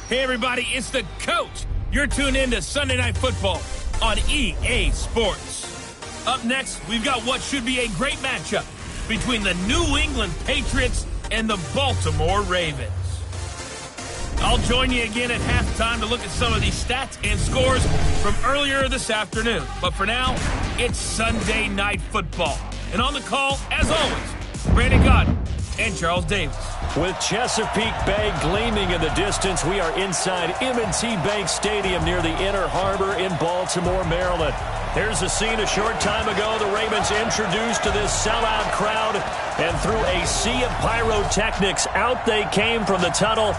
Hey, everybody, it's the coach. You're tuned in to Sunday Night Football on EA Sports. Up next, we've got what should be a great matchup between the New England Patriots and the Baltimore Ravens. I'll join you again at halftime to look at some of these stats and scores from earlier this afternoon. But for now, it's Sunday Night Football. And on the call, as always, Brandon Godden and Charles Davis. With Chesapeake Bay gleaming in the distance, we are inside M&T Bank Stadium near the Inner Harbor in Baltimore, Maryland. Here's the scene a short time ago. The Ravens introduced to this sellout crowd, and through a sea of pyrotechnics, out they came from the tunnel.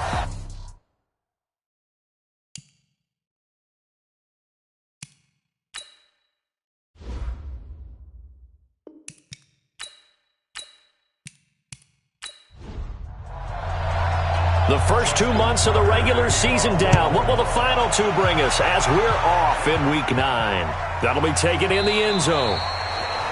The first 2 months of the regular season down. What will the final two bring us as we're off in Week 9? That'll be taken in the end zone.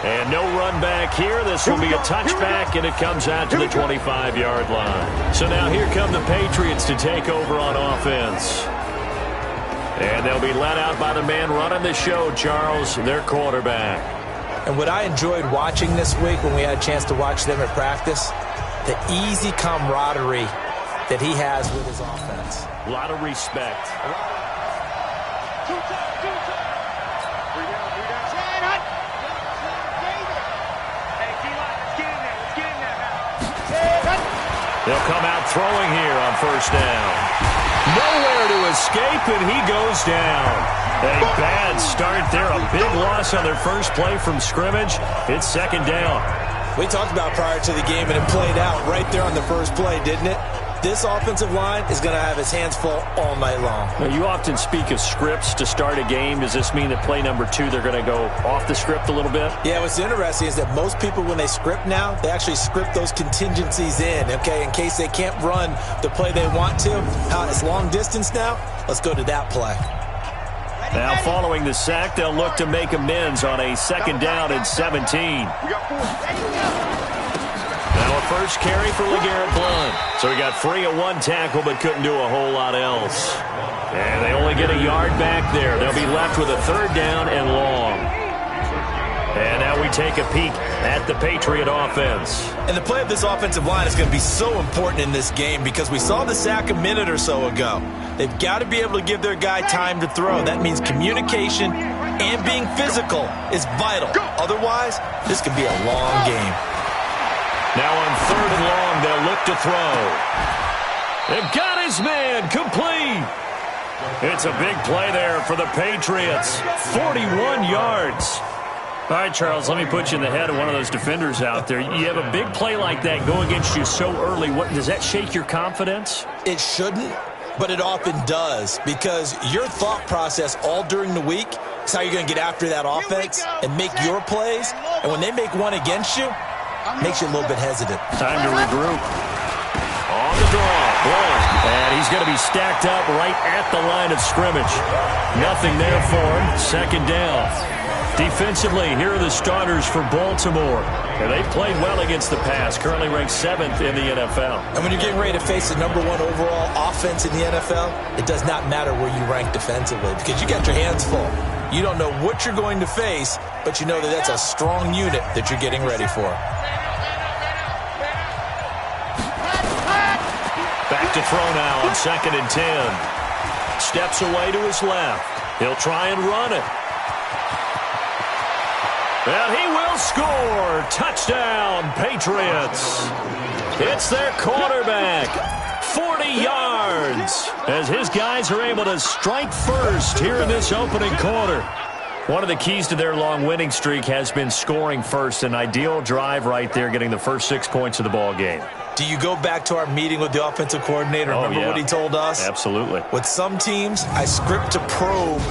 And no run back here. This will be a touchback, and it comes out to the 25-yard line. So now here come the Patriots to take over on offense. And they'll be led out by the man running the show, Charles, their quarterback. And what I enjoyed watching this week when we had a chance to watch them at practice, the easy camaraderie that he has with his offense. A lot of respect. They'll come out throwing here on first down. Nowhere to escape, and he goes down. A bad start there. A big loss on their first play from scrimmage. It's second down. We talked about prior to the game, and it played out right there on the first play, didn't it? This offensive line is going to have his hands full all night long. Now, you often speak of scripts to start a game. Does this mean that play number 2, they're going to go off the script a little bit? Yeah, what's interesting is that most people, when they script now, they actually script those contingencies in, okay, in case they can't run the play they want to. It's long distance now. Let's go to that play. Now, following the sack, they'll look to make amends on a second down and 17. Now a first carry for LeGarrette Blount. So he got free of one tackle but couldn't do a whole lot else. And they only get a yard back there. They'll be left with a third down and long. And now we take a peek at the Patriot offense. And the play of this offensive line is going to be so important in this game because we saw the sack a minute or so ago. They've got to be able to give their guy time to throw. That means communication and being physical is vital. Otherwise, this could be a long game. Now on third and long, they'll look to throw. They've got his man complete. It's a big play there for the Patriots. 41 yards. All right, Charles, let me put you in the head of one of those defenders out there. You have a big play like that go against you so early. Does that shake your confidence? It shouldn't, but it often does because your thought process all during the week is how you're going to get after that offense and make your plays. And when they make one against you, makes you a little bit hesitant. Time to regroup. On the draw. Blount. And he's going to be stacked up right at the line of scrimmage. Nothing there for him. Second down. Defensively, here are the starters for Baltimore. And they've played well against the pass. Currently ranked 7th in the NFL. And when you're getting ready to face the #1 overall offense in the NFL, it does not matter where you rank defensively because you got your hands full. You don't know what you're going to face, but you know that that's a strong unit that you're getting ready for. Back to throw now on 2nd and 10. Steps away to his left. He'll try and run it. And he will score. Touchdown, Patriots. It's their quarterback. 40 yards as his guys are able to strike first here in this opening quarter. One of the keys to their long winning streak has been scoring first. An ideal drive right there, getting the first 6 points of the ball game. Do you go back to our meeting with the offensive coordinator? Remember what he told us? Absolutely. With some teams, I script to probe.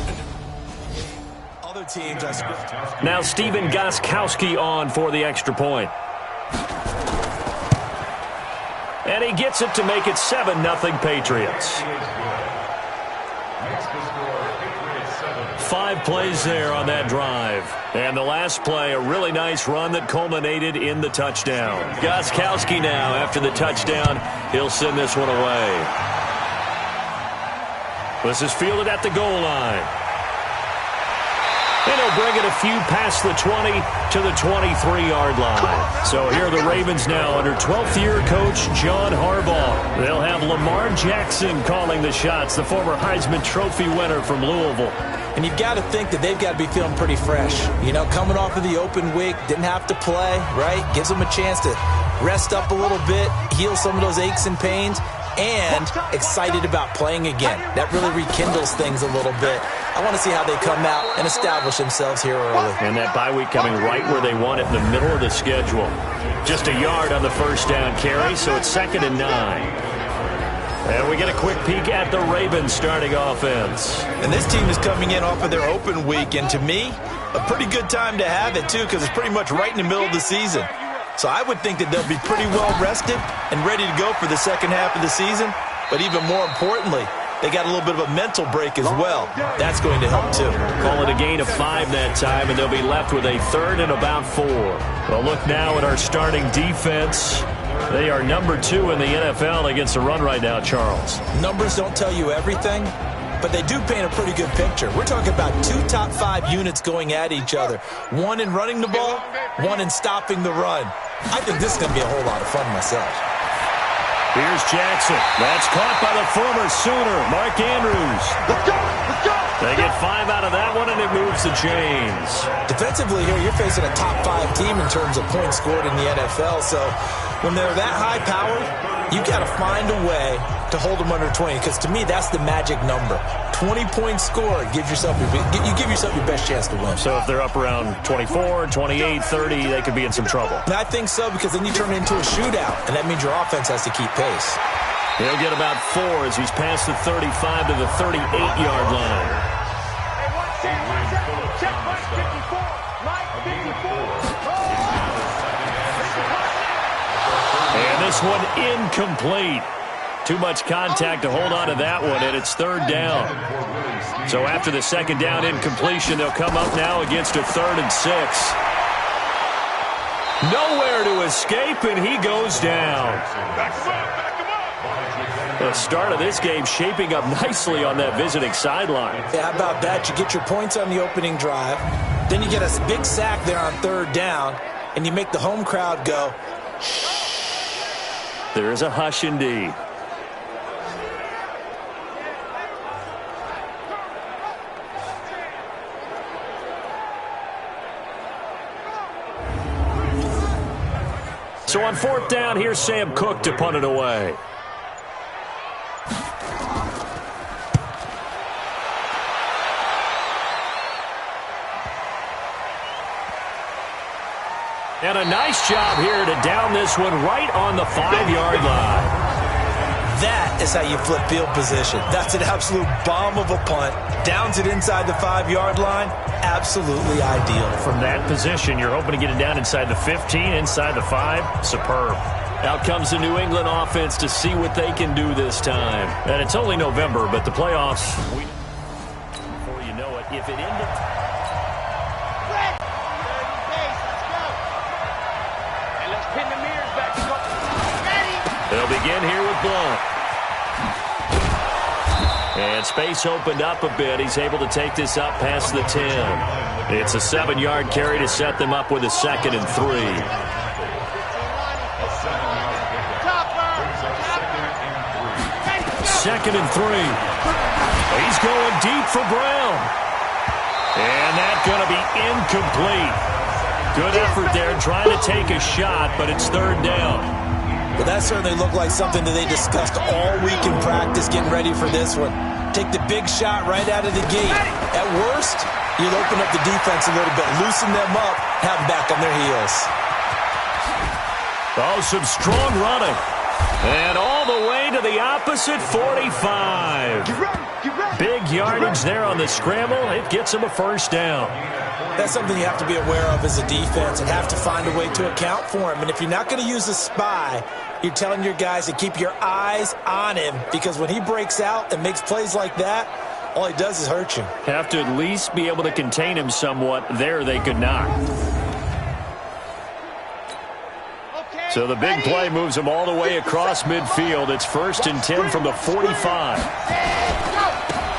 Other teams, I script. Now Stephen Gostkowski on for the extra point. And he gets it to make it 7-0 Patriots. 5 plays there on that drive. And the last play, a really nice run that culminated in the touchdown. Gostkowski now, after the touchdown, he'll send this one away. This is fielded at the goal line. And he'll bring it a few past the 20 to the 23-yard line. So here are the Ravens now under 12th-year coach John Harbaugh. They'll have Lamar Jackson calling the shots, the former Heisman Trophy winner from Louisville. And you've got to think that they've got to be feeling pretty fresh. You know, coming off of the open week, didn't have to play, right? Gives them a chance to rest up a little bit, heal some of those aches and pains, and excited about playing again. That really rekindles things a little bit. I want to see how they come out and establish themselves here early. And that bye week coming right where they want it in the middle of the schedule. Just a yard on the first down carry, so it's 2nd and 9. And we get a quick peek at the Ravens starting offense. And this team is coming in off of their open week, and to me, a pretty good time to have it, too, because it's pretty much right in the middle of the season. So I would think that they'll be pretty well rested and ready to go for the second half of the season. But even more importantly, they got a little bit of a mental break as well. That's going to help, too. Call it a gain of 5 that time, and they'll be left with a 3rd and about 4. Well, look now at our starting defense. They are number 2 in the NFL against the run right now, Charles. Numbers don't tell you everything, but they do paint a pretty good picture. We're talking about 2 top 5 units going at each other. 1 in running the ball, 1 in stopping the run. I think this is going to be a whole lot of fun myself. Here's Jackson. That's caught by the former Sooner, Mark Andrews. Let's go! Let's go! They get 5 out of that one, and it moves the chains. Defensively here, you're facing a top 5 team in terms of points scored in the NFL. So when they're that high powered, you've got to find a way to hold them under 20. Because to me, that's the magic number. 20 points scored gives yourself you give yourself your best chance to win. So if they're up around 24, 28, 30, they could be in some trouble. And I think so, because then you turn it into a shootout, and that means your offense has to keep pace. He'll get about 4 as he's past the 35 to the 38-yard line. Check Mike 54. Mike 54. And this one incomplete. Too much contact to hold on to that one, and it's 3rd down. So after the 2nd down incompletion, they'll come up now against a 3rd and 6. Nowhere to escape, and he goes down. The start of this game shaping up nicely on that visiting sideline. Yeah, how about that? You get your points on the opening drive, then you get a big sack there on 3rd down, and you make the home crowd go, shh. There is a hush indeed. So on 4th down, here's Sam Cook to punt it away. And a nice job here to down this one right on the 5-yard line. That is how you flip field position. That's an absolute bomb of a punt. Downs it inside the 5-yard line. Absolutely ideal. From that position, you're hoping to get it down inside the 15, inside the 5. Superb. Out comes the New England offense to see what they can do this time. And it's only November, but the playoffs, before you know it, if it ended... They'll begin here with Blount. And space opened up a bit. He's able to take this up past the 10. It's a 7-yard carry to set them up with a 2nd and 3. 2nd and 3. He's going deep for Brown. And that's going to be incomplete. Good effort there trying to take a shot, but it's 3rd down. Well, that certainly looked like something that they discussed all week in practice getting ready for this one. Take the big shot right out of the gate. At worst, you'll open up the defense a little bit, loosen them up, have them back on their heels. Oh, some strong running. And all the way to the opposite 45. Big yardage there on the scramble. It gets them a 1st down. That's something you have to be aware of as a defense and have to find a way to account for him. And if you're not going to use a spy, you're telling your guys to keep your eyes on him, because when he breaks out and makes plays like that, all he does is hurt you. Have to at least be able to contain him somewhat. There they could not. So the big play moves him all the way across midfield. It's 1st and 10 from the 45.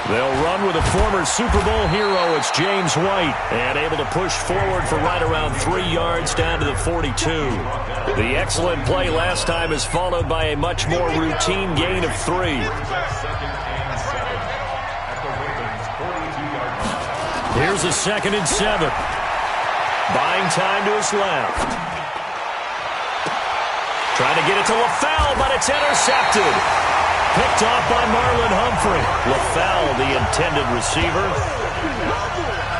They'll run with a former Super Bowl hero. It's James White. And able to push forward for right around 3 yards down to the 42. The excellent play last time is followed by a much more routine gain of 3. Here's a 2nd and 7. Buying time to his left. Trying to get it to LaFell, but it's intercepted. Picked off by Marlon Humphrey. LaFell, the intended receiver.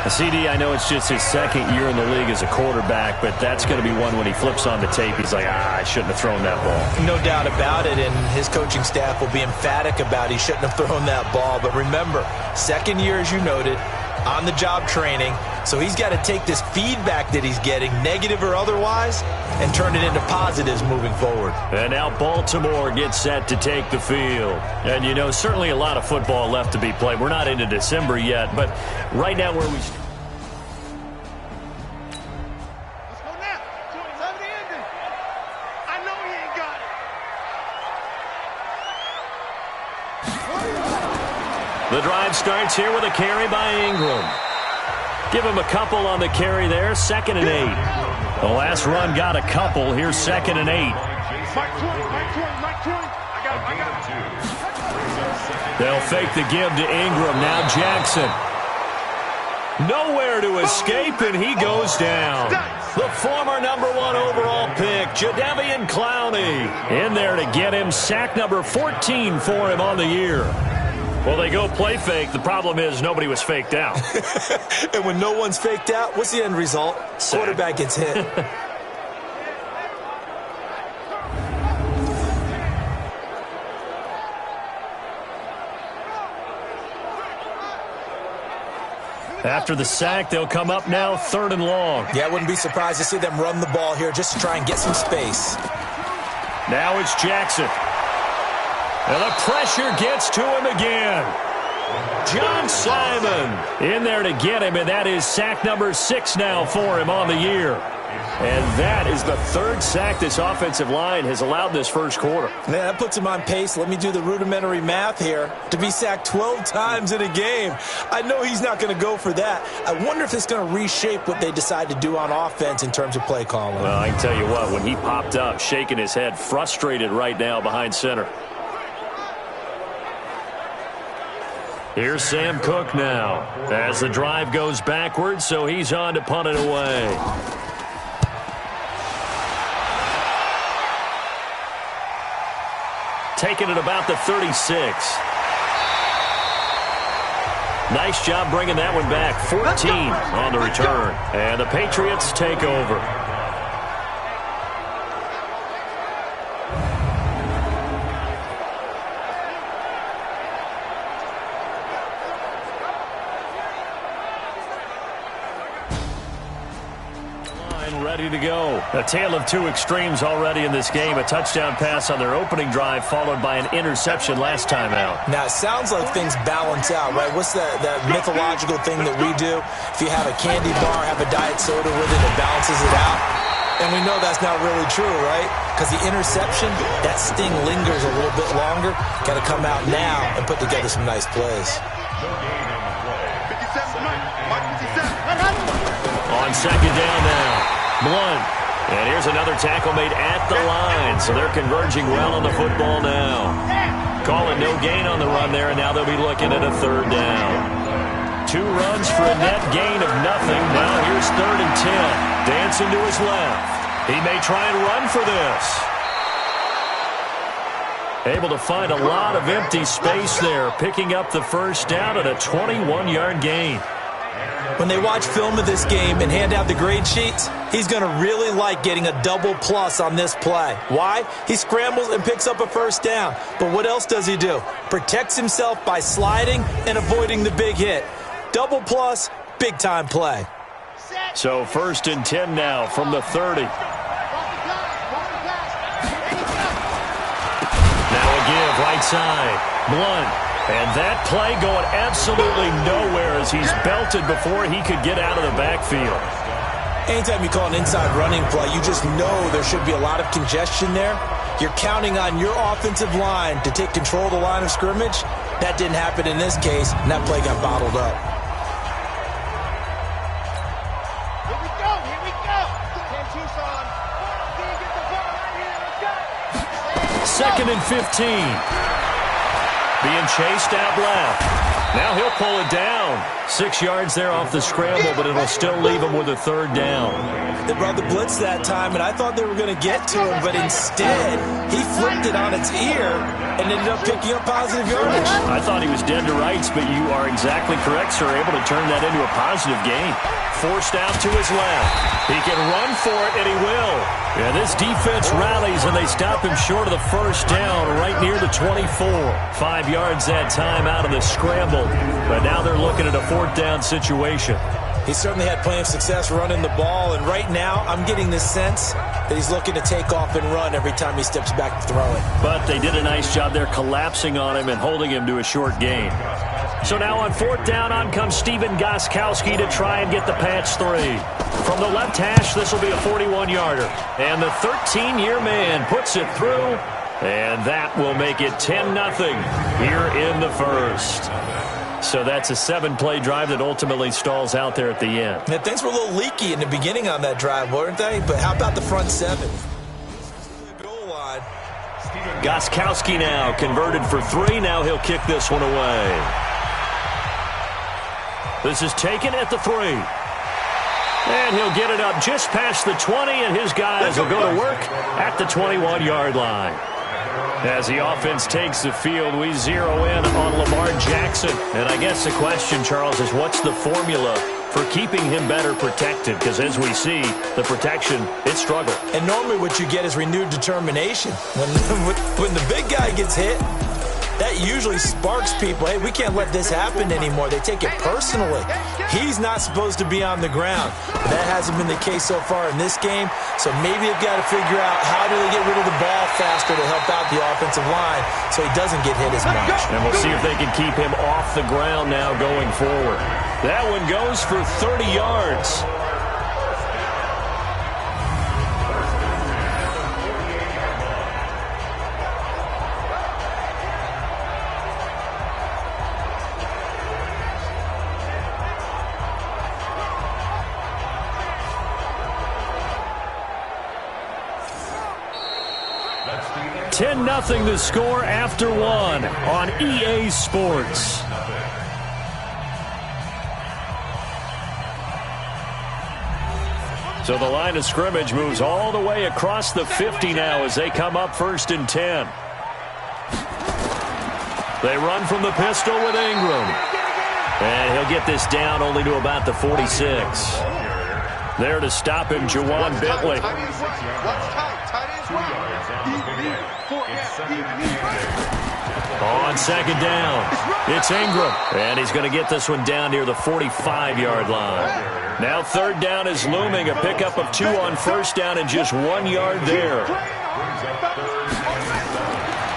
CD, I know it's just his 2nd year in the league as a quarterback, but that's going to be one when he flips on the tape. He's like, I shouldn't have thrown that ball. No doubt about it, and his coaching staff will be emphatic about he shouldn't have thrown that ball. But remember, 2nd year, as you noted, on-the-job training. So he's got to take this feedback that he's getting, negative or otherwise, and turn it into positives moving forward. And now Baltimore gets set to take the field. And, you know, certainly a lot of football left to be played. We're not into December yet, but right now where we... Let's go now. Time to end it. I know he ain't got it. The drive starts here with a carry by Ingram. Give him a couple on the carry there, 2nd and 8. The last run got a couple. Here's 2nd and 8. Mike 20. I got him. They'll fake the give to Ingram. Now Jackson. Nowhere to escape, and he goes down. The former #1 overall pick, Jadeveon Clowney, in there to get him. Sack number 14 for him on the year. Well, they go play fake. The problem is nobody was faked out. And when no one's faked out, what's the end result? Sack. Quarterback gets hit. After the sack, they'll come up now 3rd and long. Yeah, I wouldn't be surprised to see them run the ball here just to try and get some space. Now it's Jackson. And the pressure gets to him again. John Simon in there to get him, and that is sack number 6 now for him on the year. And that is the 3rd sack this offensive line has allowed this first quarter. Man, that puts him on pace. Let me do the rudimentary math here. To be sacked 12 times in a game. I know he's not going to go for that. I wonder if it's going to reshape what they decide to do on offense in terms of play calling. Well, I can tell you what, when he popped up, shaking his head, frustrated right now behind center. Here's Sam Cook now as the drive goes backwards, so he's on to punt it away. Taking it about the 36. Nice job bringing that one back. 14 on the return. And the Patriots take over. Ready to go. A tale of two extremes already in this game. A touchdown pass on their opening drive followed by an interception last time out. Now, it sounds like things balance out, right? What's that mythological thing that we do? If you have a candy bar, have a diet soda with it, it balances it out. And we know that's not really true, right? Because the interception, that sting lingers a little bit longer. Got to come out now and put together some nice plays. On 2nd down now. Blunt. And here's another tackle made at the line. So they're converging well on the football now. Calling no gain on the run there, and now they'll be looking at a 3rd down. 2 runs for a net gain of nothing. Now here's 3rd and 10. Dancing to his left. He may try and run for this. Able to find a lot of empty space there, picking up the 1st down at a 21-yard gain. When they watch film of this game and hand out the grade sheets, he's going to really like getting a double plus on this play. Why? He scrambles and picks up a 1st down. But what else does he do? Protects himself by sliding and avoiding the big hit. Double plus, big-time play. So 1st and 10 now from the 30. Now a give right side. Blunt. And that play going absolutely nowhere as he's belted before he could get out of the backfield. Anytime you call an inside running play, you just know there should be a lot of congestion there. You're counting on your offensive line to take control of the line of scrimmage. That didn't happen in this case, and that play got bottled up. Here we go, here we go. 10 Tucson. Get the ball right here, let's go. Second and 15. Being chased out left. Now he'll pull it down. 6 yards there off the scramble, but it'll still leave him with a third down. They brought the blitz that time, and I thought they were going to get to him, but instead, he flipped it on its ear and ended up picking up positive yardage. I thought he was dead to rights, but you are exactly correct, sir. Able to turn that into a positive gain. Forced out to his left. He can run for it, and he will. Yeah, this defense rallies, and they stop him short of the first down right near the 24. 5 yards that time out of the scramble, but now they're looking at a fourth down situation. He certainly had plenty of success running the ball, and right now I'm getting this sense that he's looking to take off and run every time he steps back to throw it. But they did a nice job there collapsing on him and holding him to a short gain. So now on fourth down, on comes Stephen Gostkowski to try and get the patch 3. From the left hash, this will be a 41-yarder. And the 13-year man puts it through, and that will make it 10-0 here in the first. So that's a 7-play drive that ultimately stalls out there at the end. Yeah, things were a little leaky in the beginning on that drive, weren't they? But how about the front 7? Goal line. Gostkowski now converted for 3. Now he'll kick this one away. This is taken at the 3. And he'll get it up just past the 20, and his guys will go to work at the 21-yard line. As the offense takes the field, we zero in on Lamar Jackson. And I guess the question, Charles, is what's the formula for keeping him better protected? Because as we see, the protection, it struggled. And normally what you get is renewed determination. When the big guy gets hit, that usually sparks people. Hey, we can't let this happen anymore. They take it personally. He's not supposed to be on the ground. But that hasn't been the case so far in this game. So maybe they've got to figure out how do they get rid of the ball faster to help out the offensive line so he doesn't get hit as much. And we'll see if they can keep him off the ground now going forward. That one goes for 30 yards. Nothing the score after 1 on EA Sports. So the line of scrimmage moves all the way across the 50 now as they come up 1st and 10. They run from the pistol with Ingram. And he'll get this down only to about the 46. There to stop him, Juwan Bentley. On second down, it's Ingram. And he's going to get this one down near the 45-yard line. Now third down is looming. A pickup of 2 on first down and just 1 yard there.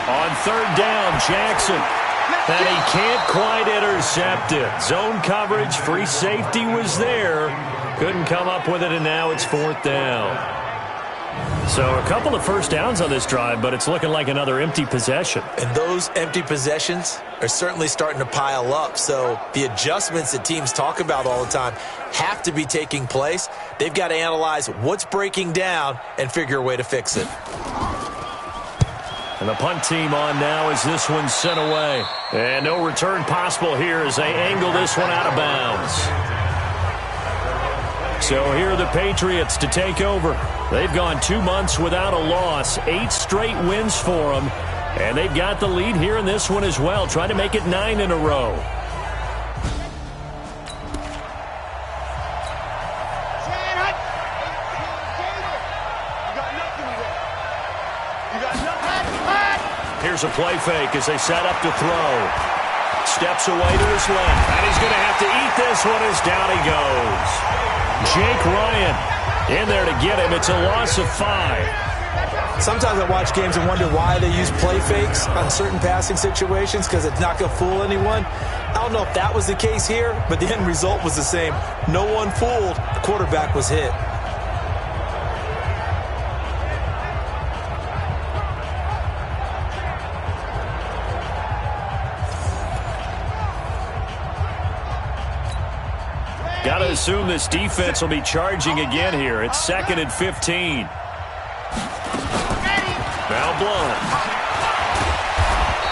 On third down, Jackson. And he can't quite intercept it. Zone coverage, free safety was there. Couldn't come up with it, and now it's fourth down. So a couple of first downs on this drive, but it's looking like another empty possession. And those empty possessions are certainly starting to pile up. So the adjustments that teams talk about all the time have to be taking place. They've got to analyze what's breaking down and figure a way to fix it. And the punt team on now as this one's sent away. And no return possible here as they angle this one out of bounds. So here are the Patriots to take over. They've gone 2 months without a loss, 8 straight wins for them. And they've got the lead here in this one as well, trying to make it 9 in a row. Here's a play fake as they set up to throw. Steps away to his left. And he's going to have to eat this one as down he goes. Jake Ryan in there to get him. It's a loss of 5. Sometimes I watch games and wonder why they use play fakes on certain passing situations because it's not going to fool anyone. I don't know if that was the case here, but the end result was the same. No one fooled. The quarterback was hit. Got to assume this defense will be charging again here. It's 2nd and 15. Now blown.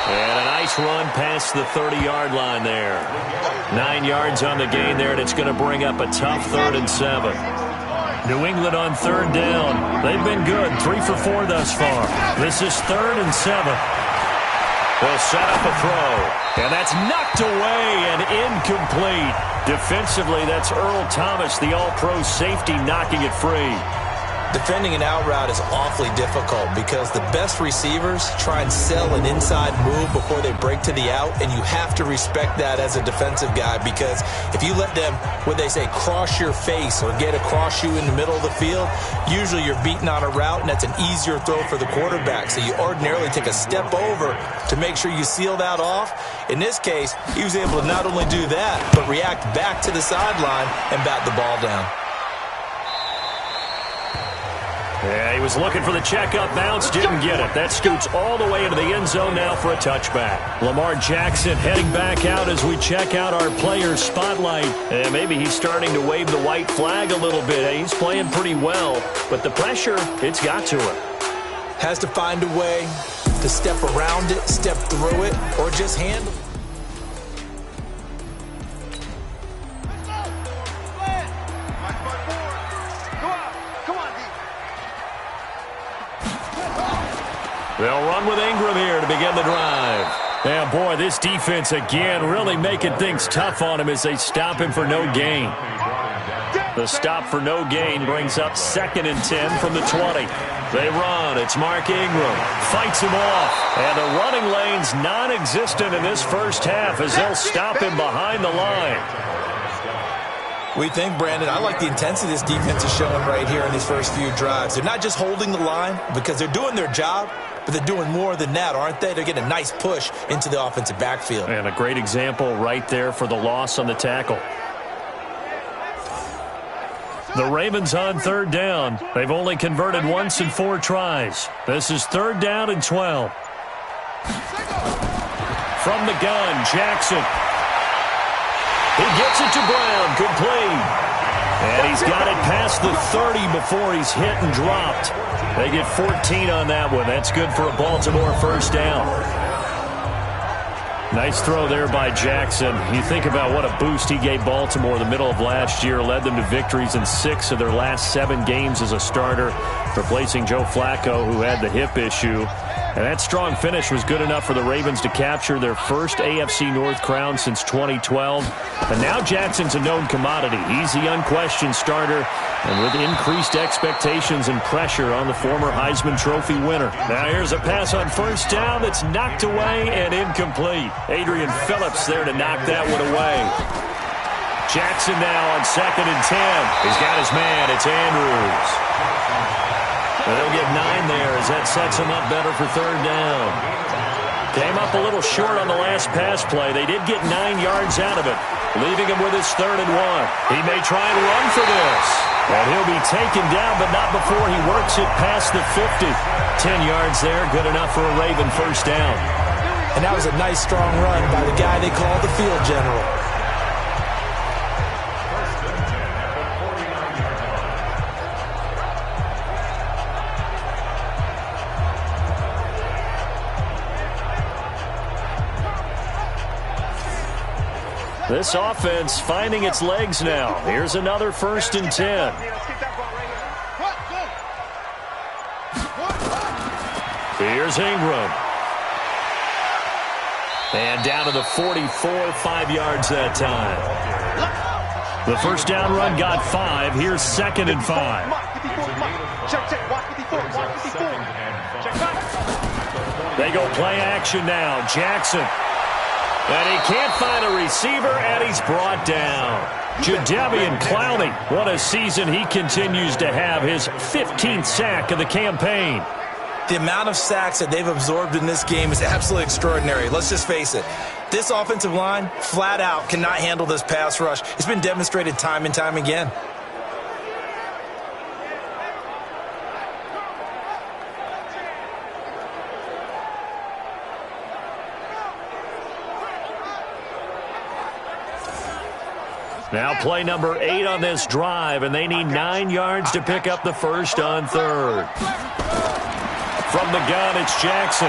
And a nice run past the 30-yard line there. 9 yards on the gain there, and it's going to bring up a tough 3rd and 7. New England on 3rd down. They've been good, 3 for 4 thus far. This is 3rd and 7. They'll set up a throw, and that's knocked away and incomplete. Defensively, that's Earl Thomas, the all-pro safety, knocking it free. Defending an out route is awfully difficult because the best receivers try and sell an inside move before they break to the out, and you have to respect that as a defensive guy, because if you let them, what they say, cross your face or get across you in the middle of the field, usually you're beaten on a route, and that's an easier throw for the quarterback. So you ordinarily take a step over to make sure you seal that off. In this case, he was able to not only do that, but react back to the sideline and bat the ball down. Yeah, he was looking for the checkup bounce, didn't get it. That scoots all the way into the end zone now for a touchback. Lamar Jackson heading back out as we check out our player spotlight. And maybe he's starting to wave the white flag a little bit. He's playing pretty well, but the pressure, it's got to him. Has to find a way to step around it, step through it, or just handle it. They'll run with Ingram here to begin the drive. And boy, this defense again really making things tough on him as they stop him for no gain. The stop for no gain brings up 2nd and 10 from the 20. They run. It's Mark Ingram. Fights him off. And the running lane's non-existent in this first half as they'll stop him behind the line. We think, Brandon, I like the intensity this defense is showing right here in these first few drives. They're not just holding the line because they're doing their job, but they're doing more than that, aren't they? They're getting a nice push into the offensive backfield. And a great example right there for the loss on the tackle. The Ravens on 3rd down. They've only converted once in 4 tries. This is 3rd down and 12. From the gun, Jackson. He gets it to Brown, complete. And he's got it past the 30 before he's hit and dropped. They get 14 on that one. That's good for a Baltimore first down. Nice throw there by Jackson. You think about what a boost he gave Baltimore in the middle of last year, led them to victories in 6 of their last 7 games as a starter, replacing Joe Flacco, who had the hip issue. And that strong finish was good enough for the Ravens to capture their first AFC North crown since 2012. And now Jackson's a known commodity. He's the unquestioned starter, and with increased expectations and pressure on the former Heisman Trophy winner. Now here's a pass on first down that's knocked away and incomplete. Adrian Phillips there to knock that one away. Jackson now on 2nd and 10. He's got his man. It's Andrews. They'll get 9 there as that sets him up better for 3rd down. Came up a little short on the last pass play. They did get 9 yards out of it, leaving him with his 3rd and 1. He may try and run for this. And he'll be taken down, but not before he works it past the 50. 10 yards there, good enough for a Raven first down. And that was a nice, strong run by the guy they call the field general. This offense finding its legs now. Here's another 1st and 10. Here's Ingram. And down to the 44, 5 yards that time. The first down run got 5. Here's 2nd and 5. They go play action now. Jackson. And he can't find a receiver, and he's brought down. Jadeveon Clowney, what a season he continues to have, his 15th sack of the campaign. The amount of sacks that they've absorbed in this game is absolutely extraordinary. Let's just face it. This offensive line, flat out, cannot handle this pass rush. It's been demonstrated time and time again. Now play number 8 on this drive, and they need 9 yards to pick up the first on third. From the gun, it's Jackson.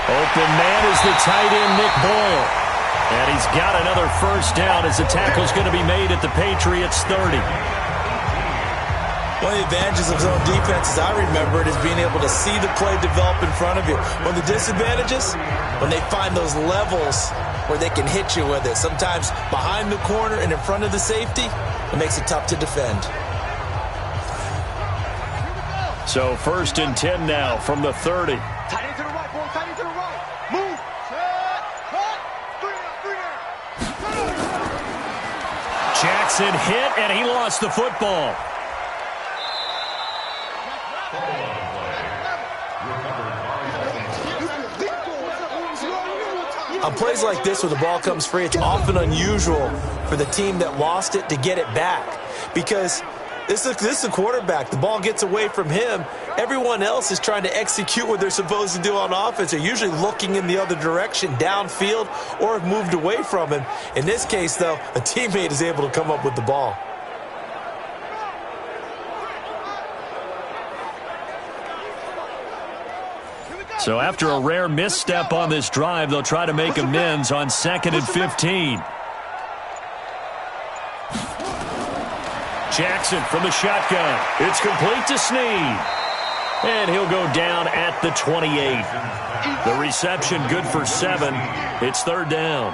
Open man is the tight end, Nick Boyle. And he's got another first down as the tackle's going to be made at the Patriots' 30. One of the advantages of zone defense, as I remember it, is being able to see the play develop in front of you. One of the disadvantages, when they find those levels where they can hit you with it. Sometimes behind the corner and in front of the safety, it makes it tough to defend. So 1st and 10 now from the 30. Tight end to the right, boy. Tight end to the right. Move. Set. Cut. 3 now. Jackson hit, and he lost the football. On plays like this where the ball comes free, it's often unusual for the team that lost it to get it back, because this is a quarterback. The ball gets away from him. Everyone else is trying to execute what they're supposed to do on offense. They're usually looking in the other direction, downfield, or have moved away from him. In this case, though, a teammate is able to come up with the ball. So after a rare misstep on this drive, they'll try to make amends on 2nd and 15. Jackson from the shotgun. It's complete to Snead. And he'll go down at the 28. The reception good for 7. It's 3rd down.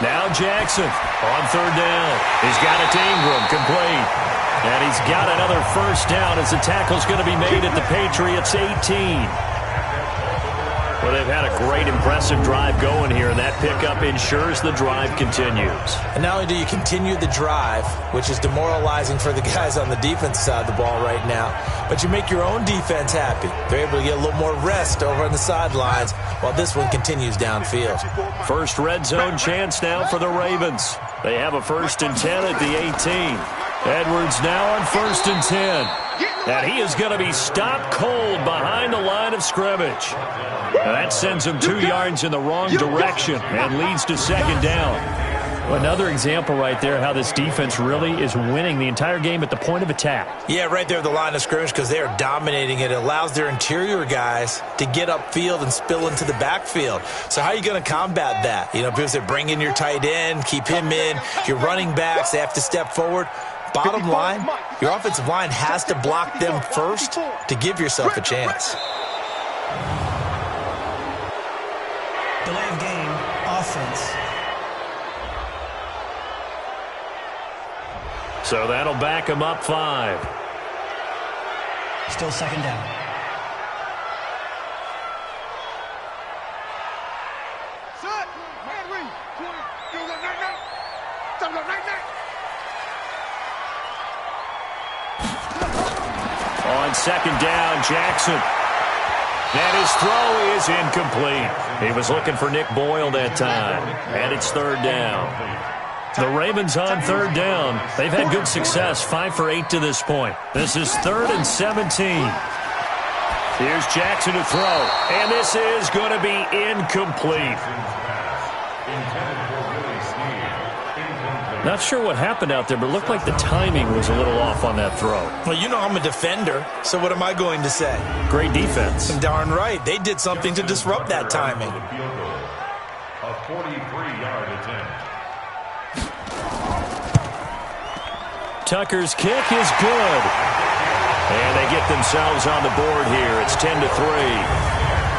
Now Jackson on 3rd down. He's got it to Ingram, complete. And he's got another first down as the tackle's going to be made at the Patriots' 18. Well, they've had a great, impressive drive going here, and that pickup ensures the drive continues. And not only do you continue the drive, which is demoralizing for the guys on the defense side of the ball right now, but you make your own defense happy. They're able to get a little more rest over on the sidelines while this one continues downfield. First red zone chance now for the Ravens. They have a 1st and 10 at the 18. Edwards now on 1st and 10. And he is going to be stopped cold behind the line of scrimmage. And that sends him 2 yards in the wrong direction and leads to 2nd down. Another example right there how this defense really is winning the entire game at the point of attack. Yeah, right there at the line of scrimmage, because they are dominating it. It allows their interior guys to get upfield and spill into the backfield. So how are you going to combat that? You know, people say bring in your tight end, keep him in. Your running backs, they have to step forward. Bottom line, your offensive line has to block them first to give yourself a chance. Delay of game, offense. So that'll back him up 5. Still 2nd down. Set. Man, read. Do the night. On 2nd down, Jackson. And his throw is incomplete. He was looking for Nick Boyle that time. And it's 3rd down. The Ravens on 3rd down. They've had good success, 5 for 8 to this point. This is 3rd and 17. Here's Jackson to throw. And this is going to be incomplete. Not sure what happened out there, but it looked like the timing was a little off on that throw. Well, you know I'm a defender, so what am I going to say? Great defense. Darn right. They did something to disrupt that timing. A 43-yard attempt. Tucker's kick is good. And they get themselves on the board here. It's 10-3.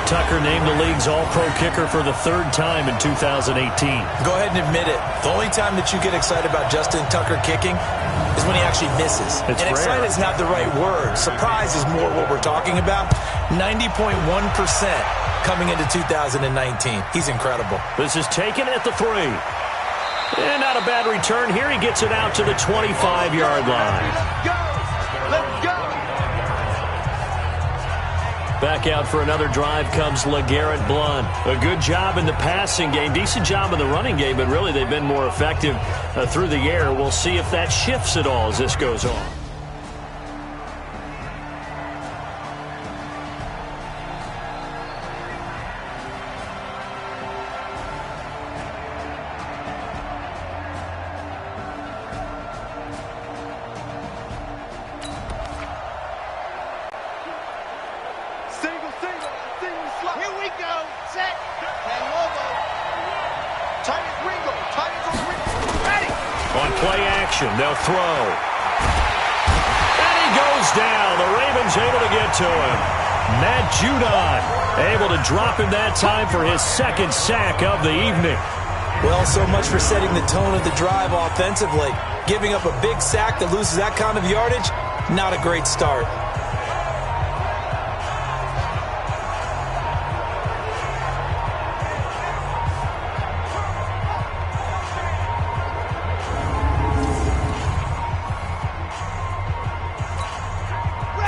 Tucker named the league's all-pro kicker for the 3rd time in 2018. Go ahead and admit it. The only time that you get excited about Justin Tucker kicking is when he actually misses. It's and excited is not the right word. Surprise is more what we're talking about. 90.1% coming into 2019. He's incredible. This is taken at the 3. And not a bad return here. He gets it out to the 25-yard line. Let's go. Back out for another drive comes LeGarrette Blount. A good job in the passing game, decent job in the running game, but really they've been more effective through the air. We'll see if that shifts at all as this goes on. On play action, they'll throw. And he goes down. The Ravens able to get to him. Matt Judon able to drop him that time for his second sack of the evening. Well, so much for setting the tone of the drive offensively. Giving up a big sack that loses that kind of yardage, not a great start.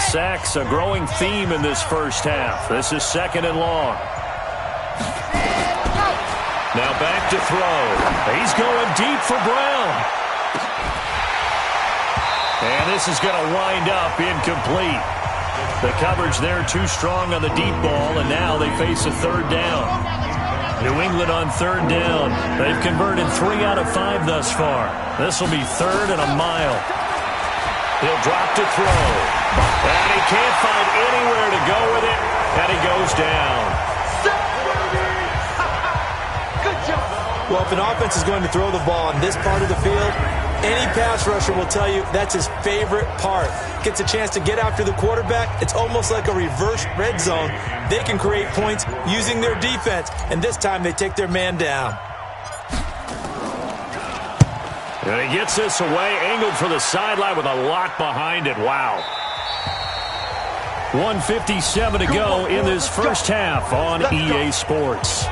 Sacks, a growing theme in this first half. This is 2nd and long. Now back to throw. He's going deep for Brown. And this is going to wind up incomplete. The coverage there too strong on the deep ball, and now they face a 3rd down. New England on 3rd down. They've converted 3 out of 5 thus far. This will be 3rd and a mile. He'll drop to throw. And he can't find anywhere to go with it, and he goes down. Good job. Well, if an offense is going to throw the ball on this part of the field, any pass rusher will tell you that's his favorite part. Gets a chance to get after the quarterback. It's almost like a reverse red zone. They can create points using their defense, and this time they take their man down. And he gets this away, angled for the sideline with a lot behind it. Wow. 1:57 to go in this first half on EA Sports.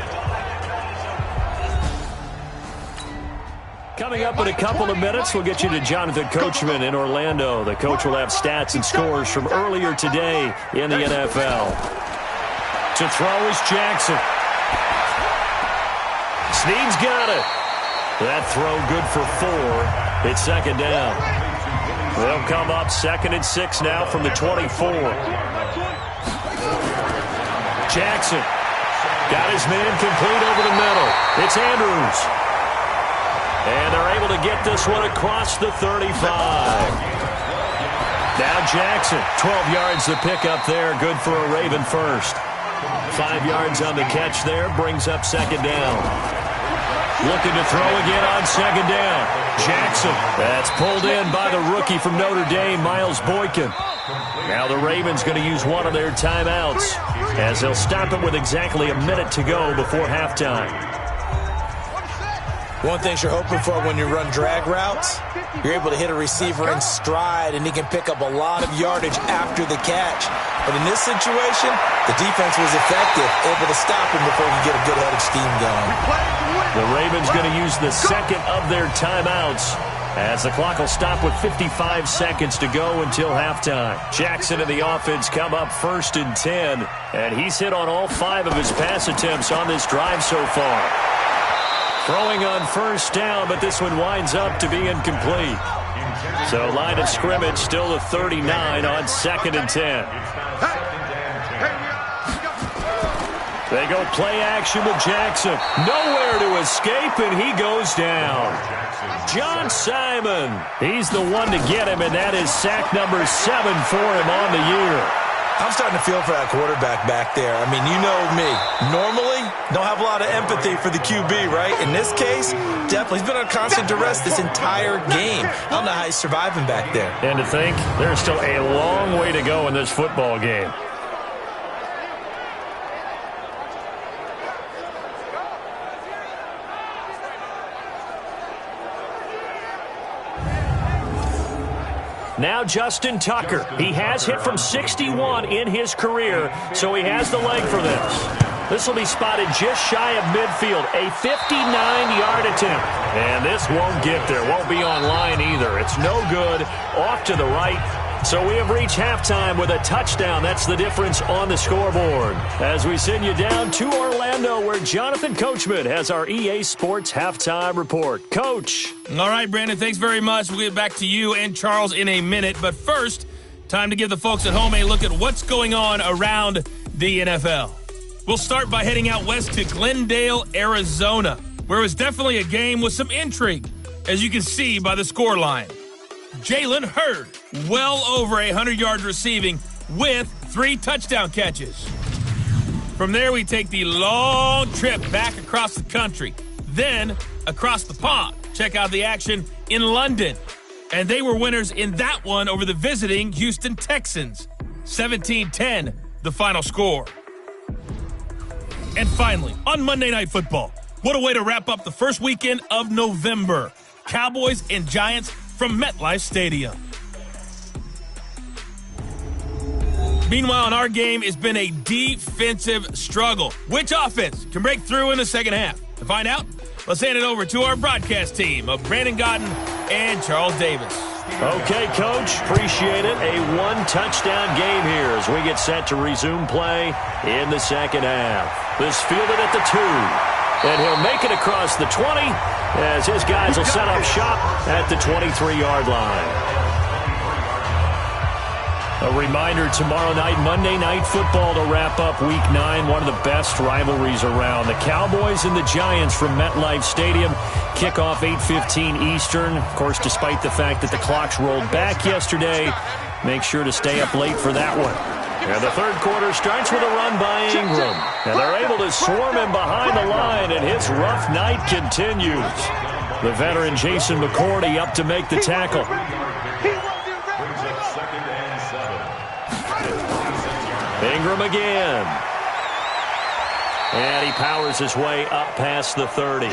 Coming up in a couple of minutes, we'll get you to Jonathan Coachman in Orlando. The coach will have stats and scores from earlier today in the NFL. To throw is Jackson. Snead's got it. That throw good for 4. It's 2nd down. They'll come up 2nd and 6 now from the 24. Jackson got his man complete over the middle. It's Andrews. And they're able to get this one across the 35. Now Jackson, 12 yards to pick up there. Good for a Raven first. 5 yards on the catch there. Brings up 2nd down. Looking to throw again on 2nd down. Jackson. That's pulled in by the rookie from Notre Dame, Miles Boykin. Now the Ravens going to use one of their timeouts as they'll stop it with exactly a minute to go before halftime. One thing you're hoping for when you run drag routes, you're able to hit a receiver in stride, and he can pick up a lot of yardage after the catch. But in this situation, the defense was effective, able to stop him before he could get a good head of steam going. The Ravens going to use the second of their timeouts as the clock will stop with 55 seconds to go until halftime. Jackson and the offense come up 1st and 10, and he's hit on all 5 of his pass attempts on this drive so far. Throwing on 1st down, but this one winds up to be incomplete. So line of scrimmage still the 39 on 2nd and 10. They go play action with Jackson. Nowhere to escape, and he goes down. John Simon, he's the one to get him, and that is sack number 7 for him on the year. I'm starting to feel for that quarterback back there. I mean, you know me. Normally, don't have a lot of empathy for the QB, right? In this case, definitely. He's been on constant duress this entire game. I don't know how he's surviving back there. And to think, there's still a long way to go in this football game. Now Justin Tucker. He has hit from 61 in his career, so he has the leg for this. This will be spotted just shy of midfield, a 59-yard attempt. And this won't get there, won't be on line either. It's no good, off to the right. So we have reached halftime with a touchdown. That's the difference on the scoreboard. As we send you down to Orlando, where Jonathan Coachman has our EA Sports Halftime Report. Coach. All right, Brandon, thanks very much. We'll get back to you and Charles in a minute. But first, time to give the folks at home a look at what's going on around the NFL. We'll start by heading out west to Glendale, Arizona, where it was definitely a game with some intrigue, as you can see by the scoreline. Jalen Hurd, well over 100 yards receiving with 3 touchdown catches. From there, we take the long trip back across the country. Then, across the pond, check out the action in London. And they were winners in that one over the visiting Houston Texans. 17-10, the final score. And finally, on Monday Night Football, what a way to wrap up the first weekend of November. Cowboys and Giants from MetLife Stadium. Meanwhile, in our game, it's been a defensive struggle. Which offense can break through in the second half? To find out, let's hand it over to our broadcast team of Brandon Godden and Charles Davis. Okay, Coach, appreciate it. A one-touchdown game here as we get set to resume play in the second half. This fielded at the 2, and he'll make it across the 20 as his guys will set up shop at the 23-yard line. A reminder, tomorrow night, Monday Night Football to wrap up Week 9, one of the best rivalries around. The Cowboys and the Giants from MetLife Stadium. Kickoff 8:15 Eastern. Of course, despite the fact that the clocks rolled back yesterday, make sure to stay up late for that one. And the third quarter starts with a run by Ingram. And they're able to swarm him behind the line, and his rough night continues. The veteran Jason McCourty up to make the tackle. Ingram again. And he powers his way up past the 30.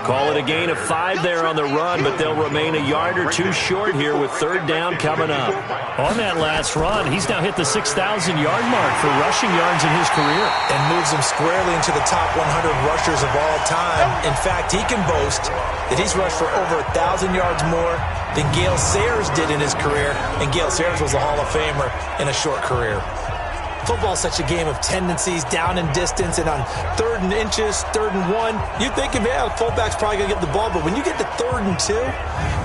Call it a gain of 5 there on the run, but they'll remain a yard or 2 short here with third down coming up. On that last run, he's now hit the 6,000-yard mark for rushing yards in his career. And moves him squarely into the top 100 rushers of all time. In fact, he can boast that he's rushed for over 1,000 yards more than Gale Sayers did in his career. And Gale Sayers was a Hall of Famer in a short career. Football's such a game of tendencies, down and distance, and on 3rd and inches, 3rd and 1, you think, yeah, the fullback's probably going to get the ball, but when you get to 3rd and 2,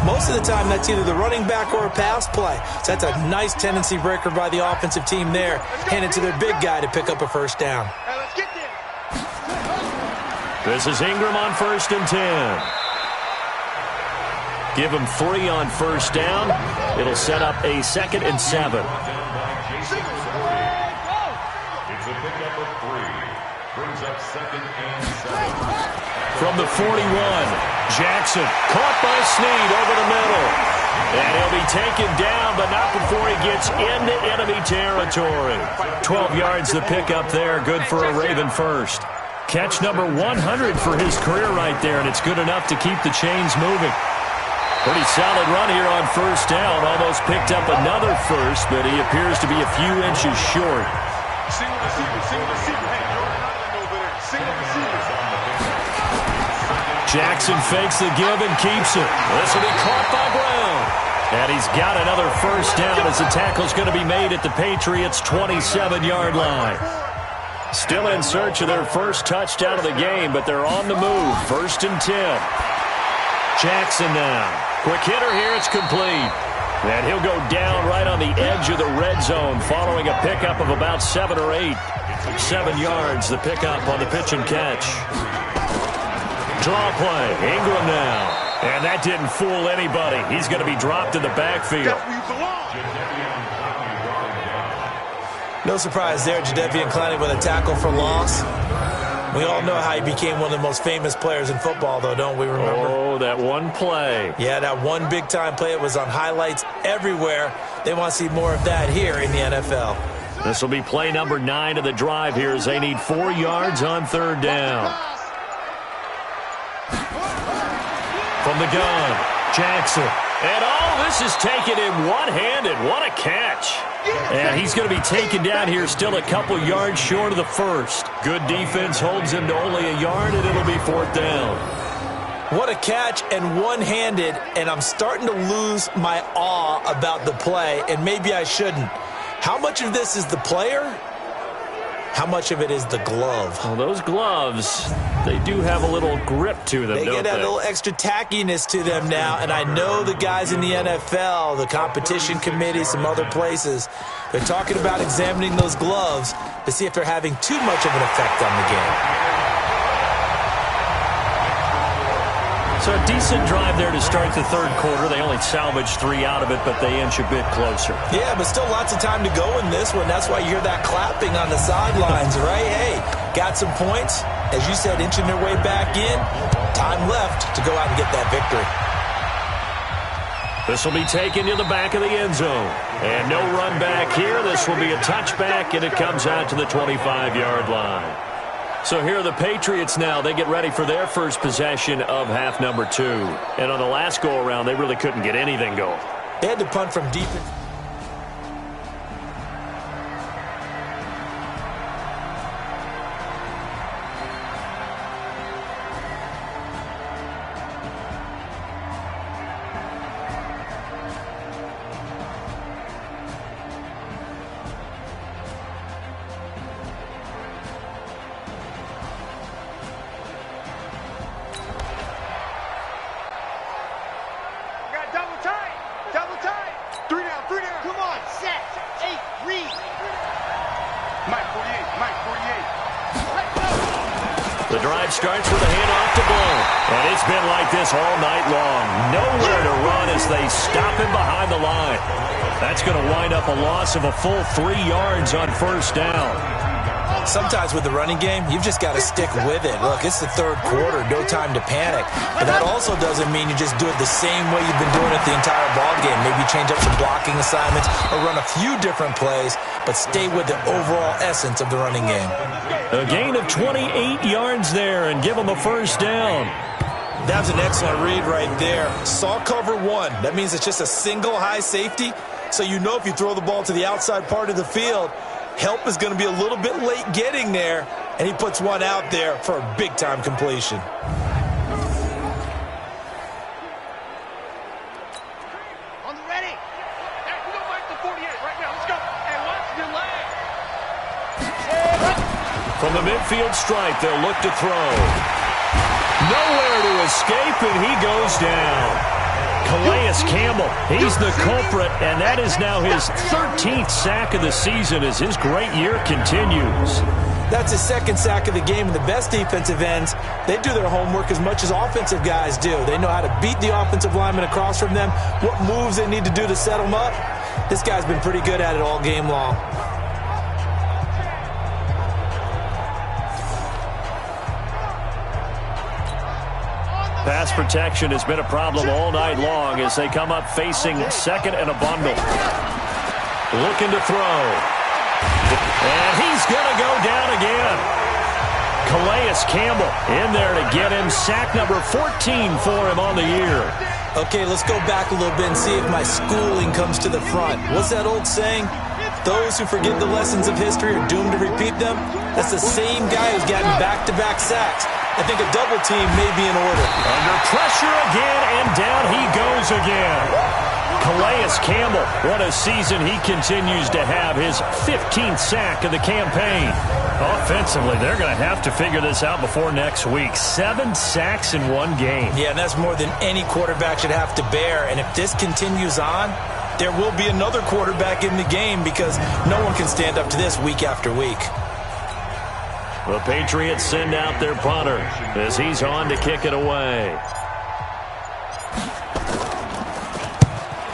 most of the time that's either the running back or a pass play. So that's a nice tendency breaker by the offensive team there. Hand it to their big guy to pick up a first down. This is Ingram on 1st and 10. Give him 3 on first down. It'll set up a 2nd and 7. From the 41, Jackson caught by Snead over the middle. And he'll be taken down, but not before he gets into enemy territory. 12 yards the pickup there, good for a Raven first. Catch number 100 for his career right there, and it's good enough to keep the chains moving. Pretty solid run here on first down. Almost picked up another first, but he appears to be a few inches short. Jackson fakes the give and keeps it. This will be caught by Brown. And he's got another first down as the tackle's going to be made at the Patriots' 27-yard line. Still in search of their first touchdown of the game, but they're on the move. 1st and 10. Jackson now. Quick hitter here. It's complete. And he'll go down right on the edge of the red zone following a pickup of about 7 or 8. 7 yards, the pickup on the pitch and catch. Draw play. Ingram now. And that didn't fool anybody. He's going to be dropped in the backfield. No surprise there, Jadeveon Clowney with a tackle for loss. We all know how he became one of the most famous players in football, though, don't we remember? Oh, that one play. Yeah, that one big-time play. It was on highlights everywhere. They want to see more of that here in the NFL. This will be play number 9 of the drive here as they need 4 yards on third down. From the gun, Jackson. And all this is taken in one-handed. What a catch. And he's going to be taken down here still a couple yards short of the first. Good defense holds him to only a yard, and it'll be 4th down. What a catch and one-handed, and I'm starting to lose my awe about the play, and maybe I shouldn't. How much of this is the player? How much of it is the glove? Well, those gloves, they do have a little grip to them, don't they? They get a little extra tackiness to them now, and I know the guys in the NFL, the competition committee, some other places, they're talking about examining those gloves to see if they're having too much of an effect on the game. So a decent drive there to start the third quarter. They only salvaged 3 out of it, but they inch a bit closer. Yeah, but still lots of time to go in this one. That's why you hear that clapping on the sidelines, right? Hey, got some points. as you said, inching their way back in. Time left to go out and get that victory. This will be taken to the back of the end zone. And no run back here. This will be a touchback, and it comes out to the 25-yard line. So here are the Patriots now. They get ready for their first possession of half number 2. And on the last go-around, they really couldn't get anything going. They had to punt from deep in. The drive starts with a handoff to Blow. And it's been like this all night long. Nowhere to run as they stop him behind the line. That's going to wind up a loss of a full 3 yards on first down. Sometimes with the running game, you've just got to stick with it. Look, it's the third quarter, no time to panic. But that also doesn't mean you just do it the same way you've been doing it the entire ball game. Maybe change up some blocking assignments or run a few different plays, but stay with the overall essence of the running game. A gain of 28 yards there and give them a first down. That was an excellent read right there. Saw cover 1. That means it's just a single high safety. So you know if you throw the ball to the outside part of the field, help is going to be a little bit late getting there, and he puts one out there for a big-time completion. On the ready. Hey, we go back to 48 right now. Let's go. And watch the leg. From the midfield stripe, they'll look to throw. Nowhere to escape, and he goes down. Calais Campbell, he's the culprit, and that is now his 13th sack of the season as his great year continues. That's his second sack of the game, and the best defensive ends, they do their homework as much as offensive guys do. They know how to beat the offensive lineman across from them, what moves they need to do to set them up. This guy's been pretty good at it all game long. Pass protection has been a problem all night long as they come up facing second and a bundle. Looking to throw. And he's going to go down again. Calais Campbell in there to get him. Sack number 14 for him on the year. Okay, let's go back a little bit and see if my schooling comes to the front. What's that old saying? Those who forget the lessons of history are doomed to repeat them. That's the same guy who's gotten back-to-back sacks. I think a double team may be in order. Under pressure again, and down he goes again. Calais Campbell, what a season he continues to have, his 15th sack of the campaign. Offensively, they're going to have to figure this out before next week. 7 sacks in one game. Yeah, and that's more than any quarterback should have to bear. And if this continues on, there will be another quarterback in the game because no one can stand up to this week after week. The Patriots send out their punter as he's on to kick it away.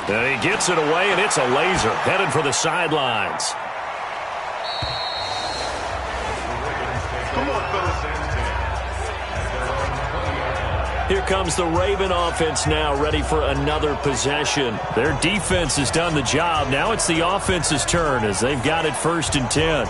And he gets it away, and it's a laser headed for the sidelines. Here comes the Raven offense now, ready for another possession. Their defense has done the job. Now it's the offense's turn as they've got it 1st and 10.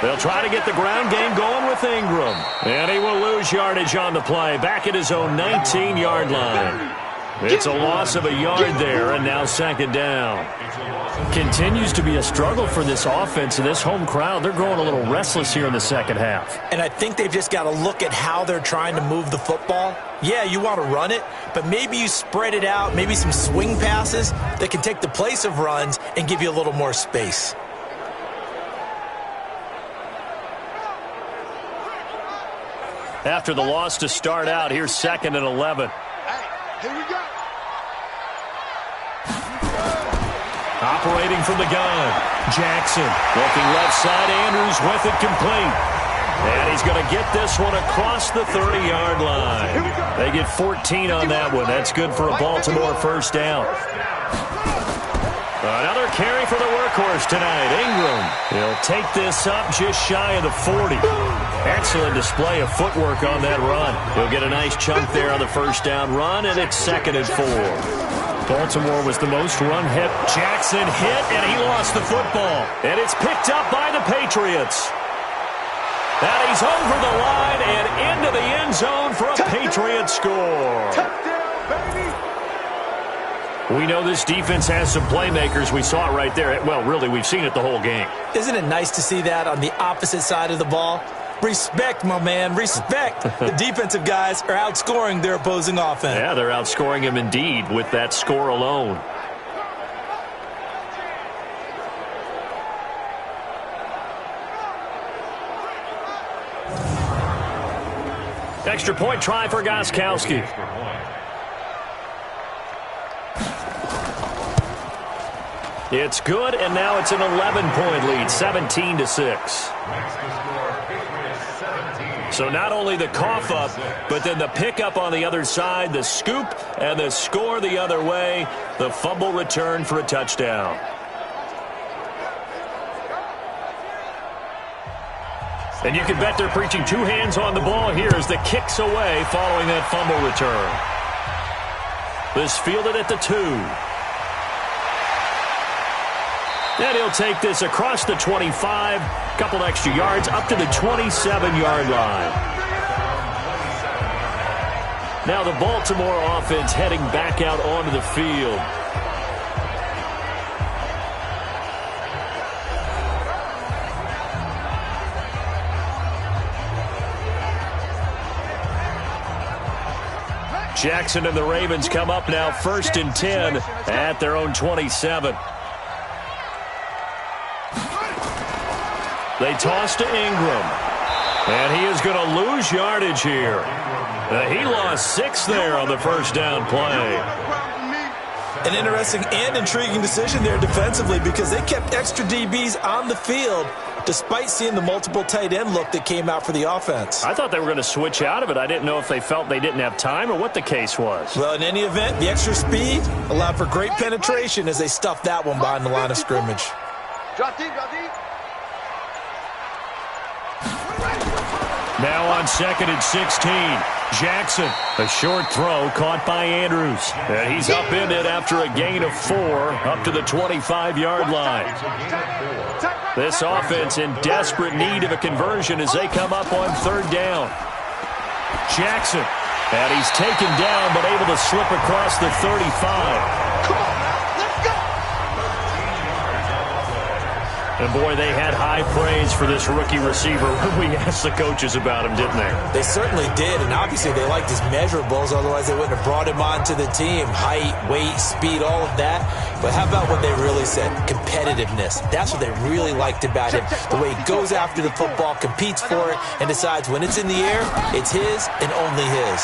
They'll try to get the ground game going with Ingram. And he will lose yardage on the play, back at his own 19-yard line. It's a loss of a yard there, and now 2nd down. Continues to be a struggle for this offense and this home crowd. They're growing a little restless here in the second half. And I think they've just got to look at how they're trying to move the football. Yeah, you want to run it, but maybe you spread it out, maybe some swing passes that can take the place of runs and give you a little more space. After the loss to start out, here's 2nd and 11. Here we go. Operating from the gun, Jackson. Looking left side, Andrews with it complete. And he's going to get this one across the 30-yard line. They get 14 on that one. That's good for a Baltimore first down. Another carry for the workhorse tonight, Ingram. He'll take this up just shy of the 40. Excellent display of footwork on that run. He'll get a nice chunk there on the first down run, and it's 2nd and 4. Baltimore was the most run hit. Jackson hit, and he lost the football. And it's picked up by the Patriots. And he's over the line and into the end zone for a Patriot score. Touchdown, baby! We know this defense has some playmakers. We saw it right there. Well, really, we've seen it the whole game. Isn't it nice to see that on the opposite side of the ball? Respect, my man, respect. The defensive guys are outscoring their opposing offense. Yeah, they're outscoring him indeed with that score alone. Extra point try for Gostkowski. It's good, and now it's an 11-point lead, 17-6. So not only the cough up, but then the pickup on the other side, the scoop, and the score the other way, the fumble return for a touchdown. And you can bet they're preaching two hands on the ball here as the kick's away following that fumble return. This fielded at the 2. And he'll take this across the 25, couple extra yards up to the 27-yard line. Now the Baltimore offense heading back out onto the field. Jackson and the Ravens come up now 1st and 10 at their own 27. They toss to Ingram. And he is going to lose yardage here. He lost 6 there on the first down play. An interesting and intriguing decision there defensively because they kept extra DBs on the field despite seeing the multiple tight end look that came out for the offense. I thought they were going to switch out of it. I didn't know if they felt they didn't have time or what the case was. Well, in any event, the extra speed allowed for great penetration as they stuffed that one behind the line of scrimmage. Drop deep, drop deep. Now on 2nd and 16, Jackson, a short throw caught by Andrews. And he's up in it after a gain of 4 up to the 25-yard line. This offense in desperate need of a conversion as they come up on 3rd down. Jackson, and he's taken down but able to slip across the 35. Come on now, let's go! And, boy, they had high praise for this rookie receiver when we asked the coaches about him, didn't they? They certainly did, and obviously they liked his measurables, otherwise they wouldn't have brought him onto the team. Height, weight, speed, all of that. But how about what they really said? Competitiveness. That's what they really liked about him. The way he goes after the football, competes for it, and decides when it's in the air, it's his and only his.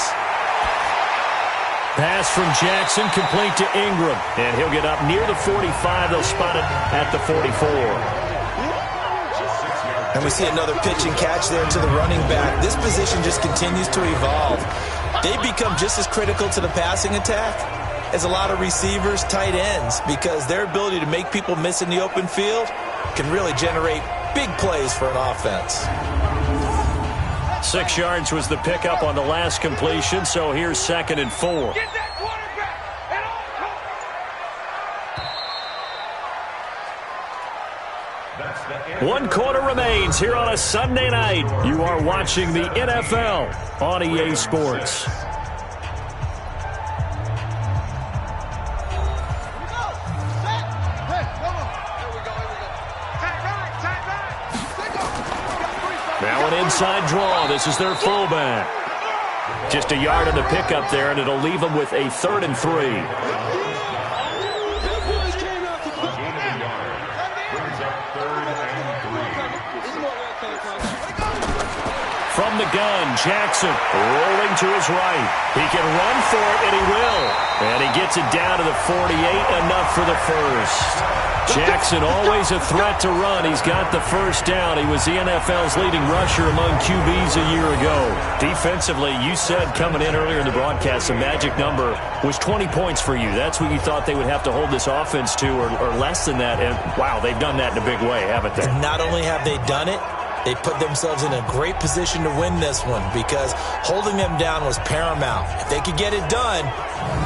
Pass from Jackson, complete to Ingram. And he'll get up near the 45. They'll spot it at the 44. And we see another pitch and catch there to the running back. This position just continues to evolve. They become just as critical to the passing attack as a lot of receivers, tight ends, because their ability to make people miss in the open field can really generate big plays for an offense. 6 yards was the pickup on the last completion, so here's 2nd and 4. Get that quarterback at all costs! 1 quarter remains here on a Sunday night. You are watching the NFL on EA Sports. Now an inside draw. This is their fullback. Just a yard on the pickup there, and it'll leave them with a 3rd and 3. From the gun, Jackson rolling to his right. He can run for it, and he will. And he Gets it down to the 48, enough for the first. Jackson always a threat to run. He's got the first down. He was the NFL's leading rusher among QBs a year ago. Defensively, you said coming in earlier in the broadcast, the magic number was 20 points for you. That's what you thought they would have to hold this offense to, or less than that. And, wow, they've done that in a big way, haven't they? Not only have they done it, they put themselves in a great position to win this one because holding them down was paramount. If they could get it done,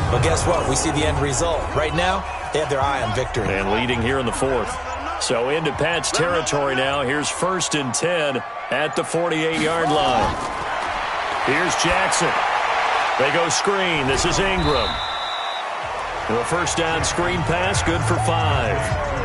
well, guess what? We see the end result. Right now, they have their eye on victory. And leading here in the fourth. So into Pat's territory now. Here's 1st and 10 at the 48-yard line. Here's Jackson. They go screen. This is Ingram. The first down screen pass, good for 5.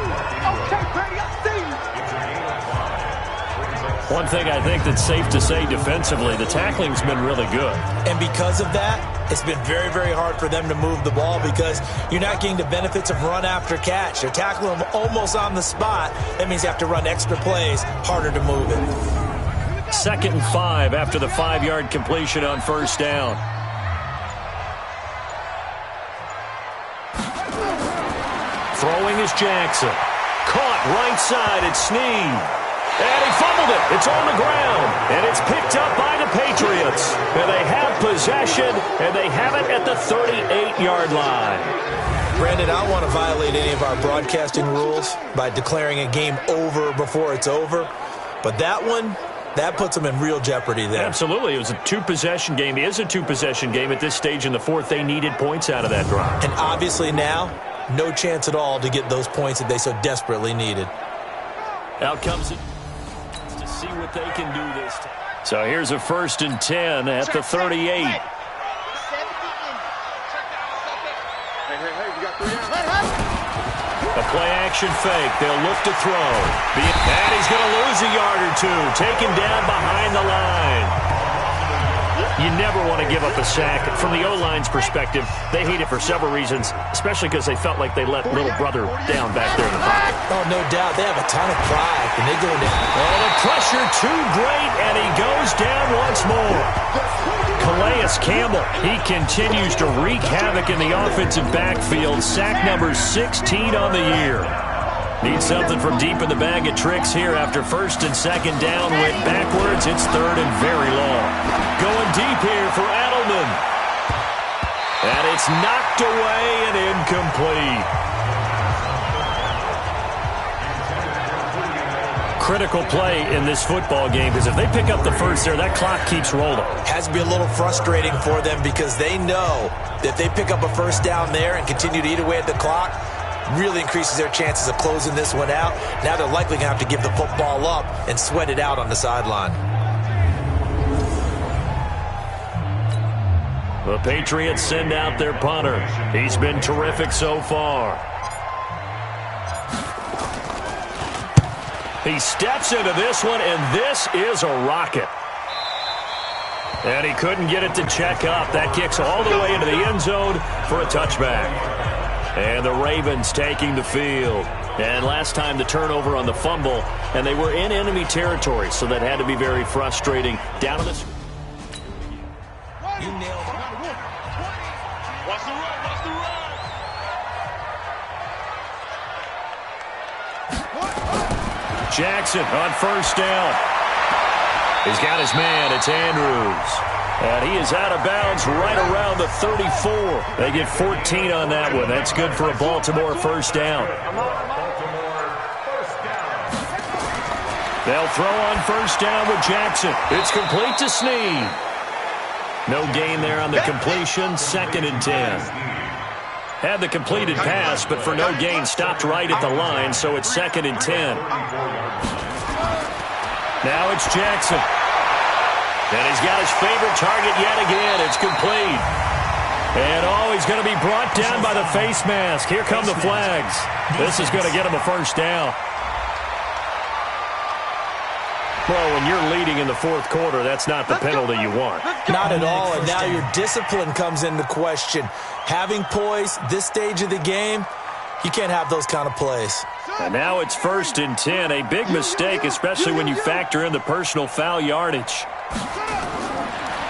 One thing I think that's safe to say defensively, the tackling's been really good. And because of that, it's been very, very hard for them to move the ball because you're not getting the benefits of run after catch. They're tackling them almost on the spot. That means you have to run extra plays, harder to move it. 2nd and 5 after the 5-yard completion on first down. Throwing is Jackson. Caught right side, it's Snead. And he fumbled it. It's on the ground. And it's picked up by the Patriots. And they have possession, and they have it at the 38-yard line. Brandon, I don't want to violate any of our broadcasting rules by declaring a game over before it's over. But that one, that puts them in real jeopardy there. Absolutely. It was a two-possession game. It is a two-possession game at this stage in the fourth. They needed points out of that drive. And obviously now, no chance at all to get those points that they so desperately needed. Out comes it. See what they can do this time. So here's a 1st and 10 at the 38. A play-action fake. They'll look to throw. And he's going to lose a yard or two. Taken down behind the line. You never want to give up a sack. From the O-line's perspective, they hate it for several reasons, especially because they felt like they let little brother down back there in the pocket. Oh, no doubt. They have a ton of pride when they go down. Oh, the pressure too great, and he goes down once more. Calais Campbell, he continues to wreak havoc in the offensive backfield. Sack number 16 on the year. Needs something from deep in the bag of tricks here after 1st and 2nd down. Went backwards. It's 3rd and very long. Going deep here for Edelman. And it's knocked away and incomplete. Critical play in this football game because if they pick up the first there, that clock keeps rolling. Has to be a little frustrating for them because they know that if they pick up a first down there and continue to eat away at the clock, really increases their chances of closing this one out. Now they're likely going to have to give the football up and sweat it out on the sideline. The Patriots send out their punter. He's been terrific so far. He steps into this one, and this is a rocket. And he couldn't get it to check up. That kicks all the way into the end zone for a touchback. And the Ravens taking the field. And last time the turnover on the fumble, and they were in enemy territory, so that had to be very frustrating. Down to this. You nailed it. Watch the run, watch the run. Jackson on first down. He's got his man. It's Andrews. And he is out of bounds right around the 34. They get 14 on that one. That's good for a Baltimore first down. They'll throw on first down with Jackson. It's complete to Snead. No gain there on the completion. 2nd and 10. Had the completed pass, but for no gain, stopped right at the line, so it's 2nd and 10. Now it's Jackson. And he's got his favorite target yet again. It's complete. And, oh, he's going to be brought down by the face mask. Here come the flags. This is going to get him a first down. Well, when you're leading in the fourth quarter, that's not the penalty you want. Not at all, and now your discipline comes into question. Having poise this stage of the game, you can't have those kind of plays. And now it's 1st and 10. A big mistake, especially when you factor in the personal foul yardage.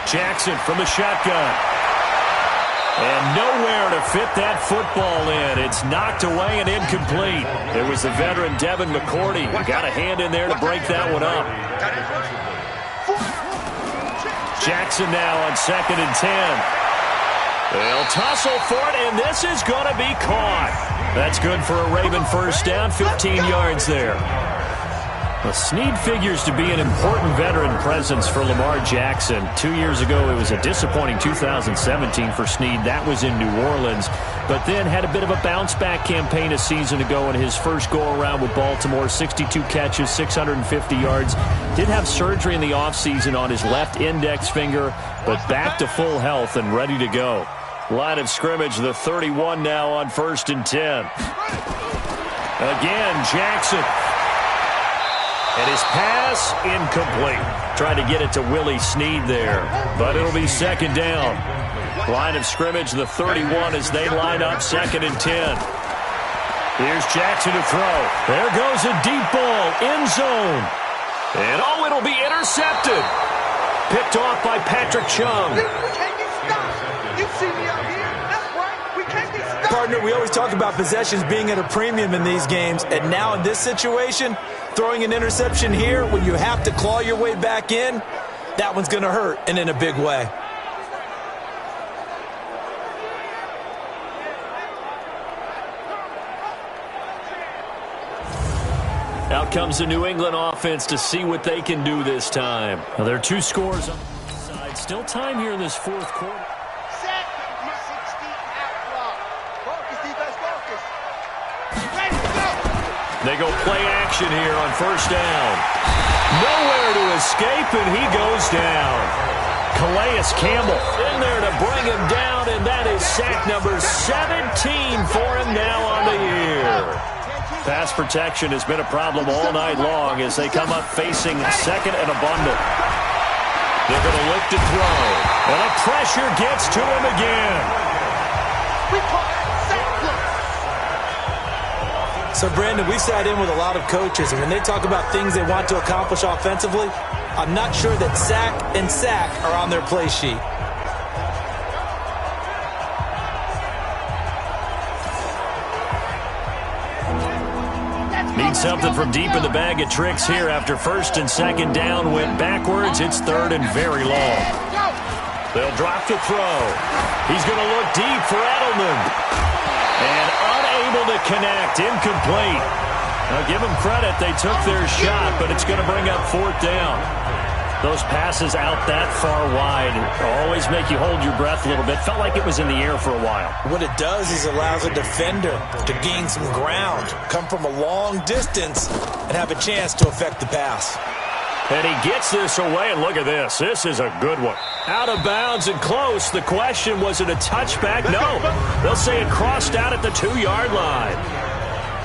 Jackson from the shotgun. And nowhere to fit that football in. It's knocked away and incomplete. It was the veteran Devin McCourty who got a hand in there to break that one up. Jackson now on 2nd and 10. They'll tussle for it, and this is going to be caught. That's good for a Raven first down, 15 yards there. Well, Snead figures to be an important veteran presence for Lamar Jackson. 2 years ago, it was a disappointing 2017 for Snead. That was in New Orleans, but then had a bit of a bounce-back campaign a season ago in his first go-around with Baltimore. 62 catches, 650 yards. Did have surgery in the offseason on his left index finger, but back to full health and ready to go. Line of scrimmage, the 31 now on 1st and 10. Again, Jackson. And his pass incomplete. Trying to get it to Willie Snead there, but it'll be 2nd down. Line of scrimmage, the 31 as they line up 2nd and 10. Here's Jackson to throw. There goes a deep ball, end zone. And oh, it'll be intercepted. Picked off by Patrick Chung. Partner, we always talk about possessions being at a premium in these games, and now in this situation, throwing an interception here when you have to claw your way back in, that one's going to hurt, and in a big way. Out comes the New England offense to see what they can do this time. Now, there are 2 scores on the side. Still time here in this 4th quarter. They go play action here on 1st down. Nowhere to escape, and he goes down. Calais Campbell in there to bring him down, and that is sack number 17 for him now on the year. Pass protection has been a problem all night long as they come up facing 2nd and a bundle. They're going to look to throw, and the pressure gets to him again. So, Brandon, we've sat in with a lot of coaches, and when they talk about things they want to accomplish offensively, I'm not sure that sack and sack are on their play sheet. Need something from deep in the bag of tricks here after 1st and 2nd down. Went backwards. It's 3rd and very long. They'll drop to throw. He's going to look deep for Edelman. And unable to connect, incomplete. Now give them credit, they took their shot, but it's going to bring up 4th down. Those passes out that far wide always make you hold your breath a little bit. Felt like it was in the air for a while. What it does is allows a defender to gain some ground, come from a long distance, and have a chance to affect the pass. And he gets this away, and look at this. This is a good one. Out of bounds and close. The question, was it a touchback? No. They'll say it crossed out at the 2-yard line.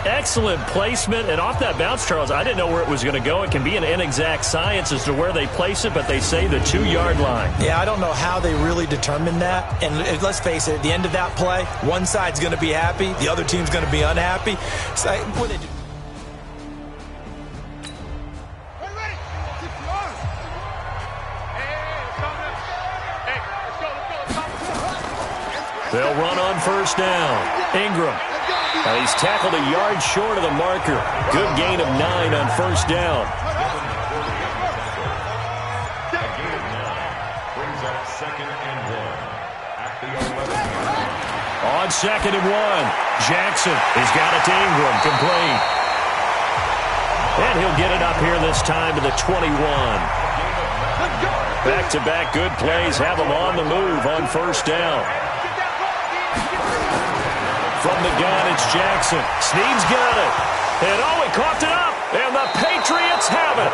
Excellent placement. And off that bounce, Charles, I didn't know where it was going to go. It can be an inexact science as to where they place it, but they say the 2-yard line. Yeah, I don't know how they really determined that. And let's face it, at the end of that play, one side's going to be happy, the other team's going to be unhappy. So, what they do? They'll run on 1st down. Ingram. He's tackled a yard short of the marker. Good gain of 9 on 1st down. Brings up 2nd and 1 at the 11. On 2nd and 1, Jackson. He's got it to Ingram. Complete. And he'll get it up here this time to the 21. Back-to-back good plays have him on the move on 1st down. From the gun, it's Jackson. Snead's got it. And oh, he coughed it up. And the Patriots have it.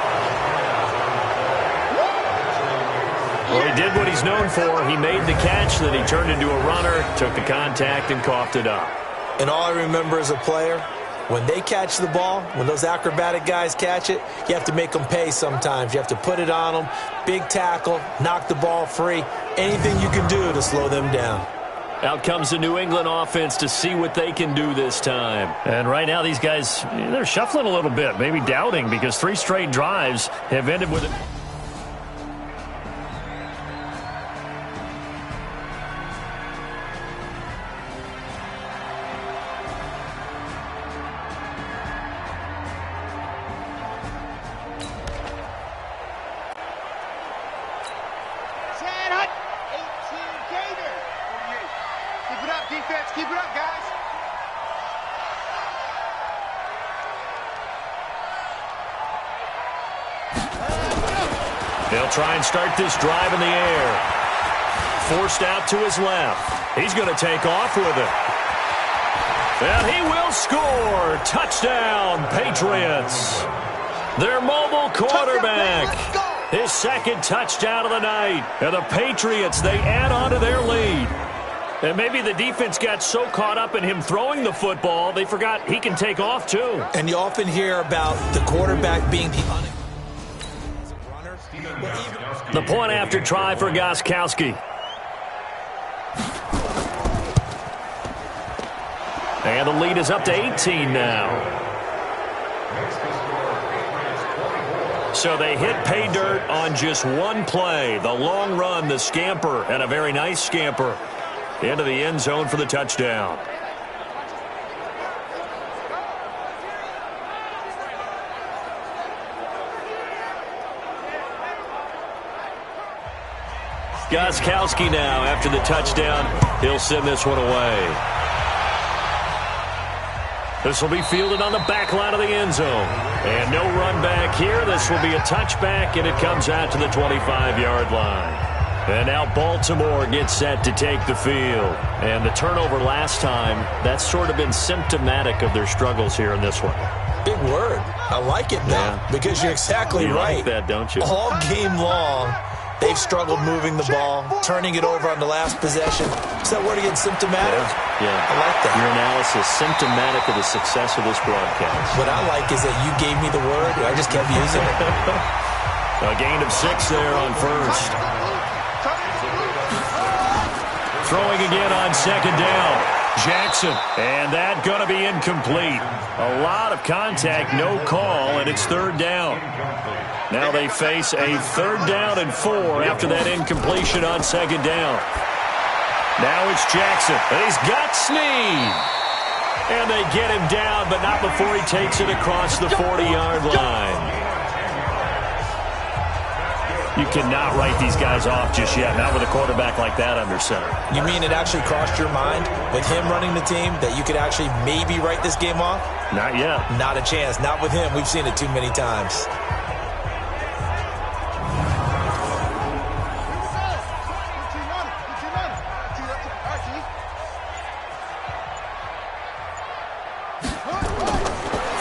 Well, he did what he's known for. He made the catch, then he turned into a runner, took the contact, and coughed it up. And all I remember as a player, when they catch the ball, when those acrobatic guys catch it, you have to make them pay sometimes. You have to put it on them, big tackle, knock the ball free, anything you can do to slow them down. Out comes the New England offense to see what they can do this time. And right now these guys, they're shuffling a little bit, maybe doubting, because 3 straight drives have ended with it. defense. Keep it up, guys. They'll try and start this drive in the air. Forced out to his left. He's going to take off with it. And he will score. Touchdown, Patriots. Their mobile quarterback. His second touchdown of the night. And the Patriots, they add on to their lead. And maybe the defense got so caught up in him throwing the football, they forgot he can take off too. And you often hear about the quarterback being the The point after try for Gostkowski. And the lead is up to 18 now. So they hit pay dirt on just one play. The long run, the scamper, and a very nice scamper into the end zone for the touchdown. Gostkowski now after the touchdown. He'll send this one away. This will be fielded on the back line of the end zone. And no run back here. This will be a touchback, and it comes out to the 25-yard line. And now Baltimore gets set to take the field. And the turnover last time, that's sort of been symptomatic of their struggles here in this one. big word. I like it, though, because you're exactly right. You like that, don't you? All game long, they've struggled moving the ball, turning it over on the last possession. Is that word again, symptomatic? Yeah. I like that. Your analysis, symptomatic of the success of this broadcast. What I like is that you gave me the word, and I just kept using it. A gain of 6 there on first. Throwing again on second down. Jackson, and that going to be incomplete. A lot of contact, no call, and it's third down. Now they face a 3rd down and 4 after that incompletion on second down. Now it's Jackson, and he's got Snead. And they get him down, but not before he takes it across the 40-yard line. You cannot write these guys off just yet, not with a quarterback like that under center. You mean it actually crossed your mind with him running the team that you could actually maybe write this game off? Not yet. Not a chance. Not with him. We've seen it too many times.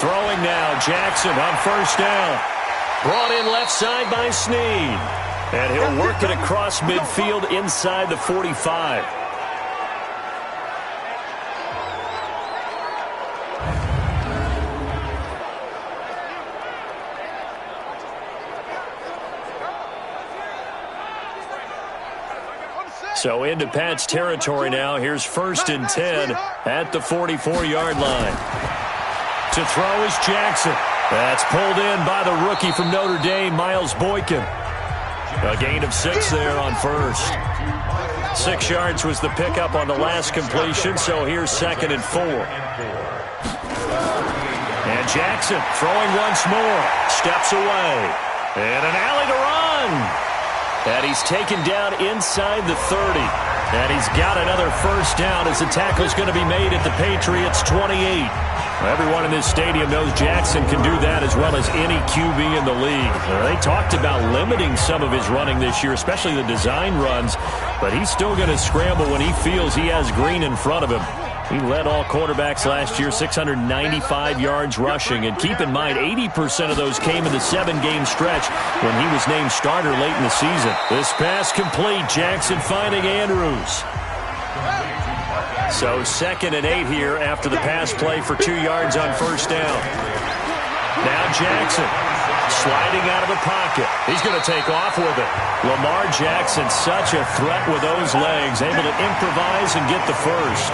Throwing now, Jackson on first down. Brought in left side by Snead. And he'll work it across midfield inside the 45. So into Pat's territory now. Here's 1st and 10 at the 44-yard line. To throw is Jackson. That's pulled in by the rookie from Notre Dame, Miles Boykin. A gain of 6 there on first. 6 yards was the pickup on the last completion, so here's 2nd and 4. And Jackson throwing once more. Steps away. And an alley to run. And he's taken down inside the 30. And he's got another first down as the tackle's going to be made at the Patriots' 28. Everyone in this stadium knows Jackson can do that as well as any QB in the league. They talked about limiting some of his running this year, especially the design runs, but he's still going to scramble when he feels he has green in front of him. He led all quarterbacks last year, 695 yards rushing, and keep in mind 80% of those came in the 7-game stretch when he was named starter late in the season. This pass complete, Jackson finding Andrews. So 2nd and 8 here after the pass play for 2 yards on first down. Now Jackson sliding out of the pocket. He's going to take off with it. Lamar Jackson, such a threat with those legs, able to improvise and get the first.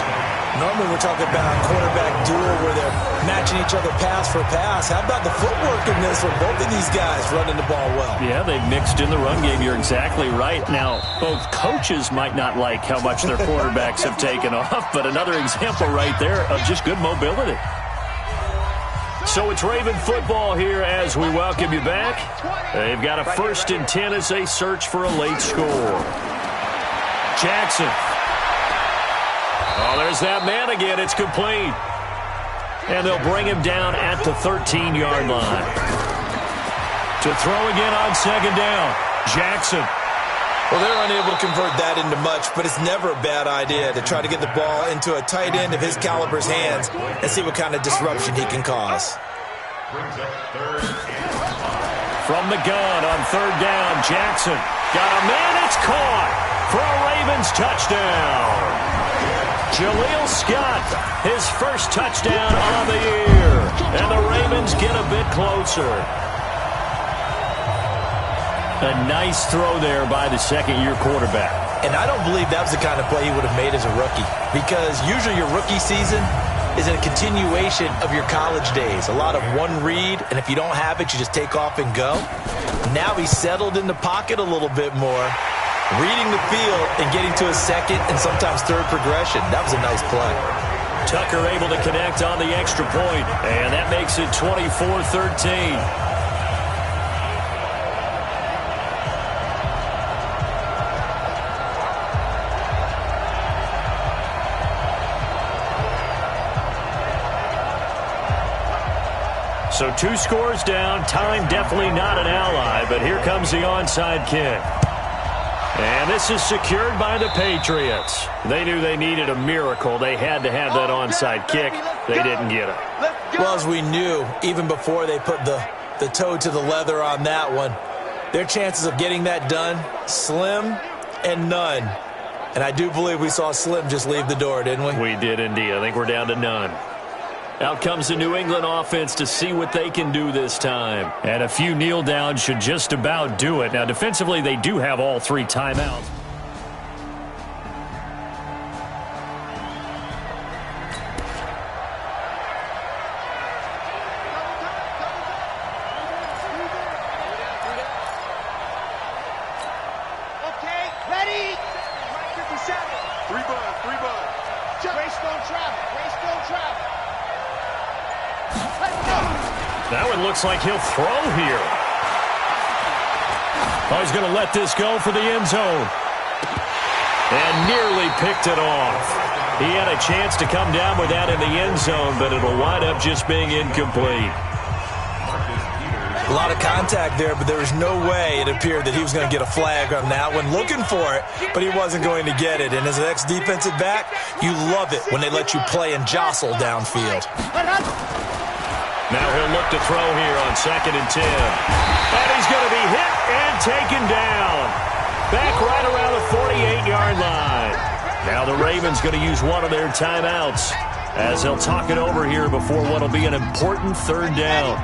Normally we're talking about a quarterback duel where they're matching each other pass for pass. How about the footwork in this one? Both of these guys running the ball well. Yeah, they've mixed in the run game. You're exactly right. Now, both coaches might not like how much their quarterbacks have taken off, but another example right there of just good mobility. So it's Raven football here as we welcome you back. They've got a 1st and 10 as they search for a late score. Jackson. Oh, There's that man again. It's complete. And they'll bring him down at the 13-yard line. To throw again on second down. Jackson. Well, they're unable to convert that into much, but it's never a bad idea to try to get the ball into a tight end of his caliber's hands and see what kind of disruption he can cause. From the gun on third down, Jackson. Got a man, it's caught for a Ravens touchdown. Jaleel Scott, his first touchdown of the year. And the Ravens get a bit closer. A nice throw there by the second-year quarterback. And I don't believe that was the kind of play he would have made as a rookie, because usually your rookie season is a continuation of your college days. A lot of one read, and if you don't have it, you just take off and go. Now he's settled in the pocket a little bit more, reading the field and getting to his second and sometimes third progression. That was a nice play. Tucker able to connect on the extra point, and that makes it 24-13. So 2 scores down. Time definitely not an ally, but here comes the onside kick. And this is secured by the Patriots. They knew they needed a miracle. They had to have that onside kick. They didn't get it. Well, as we knew, even before they put the toe to the leather on that one, their chances of getting that done, slim and none. And I do believe we saw Slim just leave the door, didn't we? We did indeed. I think we're down to none. Out comes the New England offense to see what they can do this time. And a few kneel downs should just about do it. Now, defensively, they do have all 3 timeouts. Okay, ready? 57. 3 bud. Race don't travel. That one looks like he'll throw here. Oh, he's going to let this go for the end zone. And nearly picked it off. He had a chance to come down with that in the end zone, but it'll wind up just being incomplete. A lot of contact there, but there was no way it appeared that he was going to get a flag on that one. Looking for it, but he wasn't going to get it. And as an ex-defensive back, you love it when they let you play and jostle downfield. Now he'll look to throw here on 2nd and 10. And he's going to be hit and taken down. Back right around the 48-yard line. Now the Ravens going to use one of their timeouts as they'll talk it over here before what will be an important third down.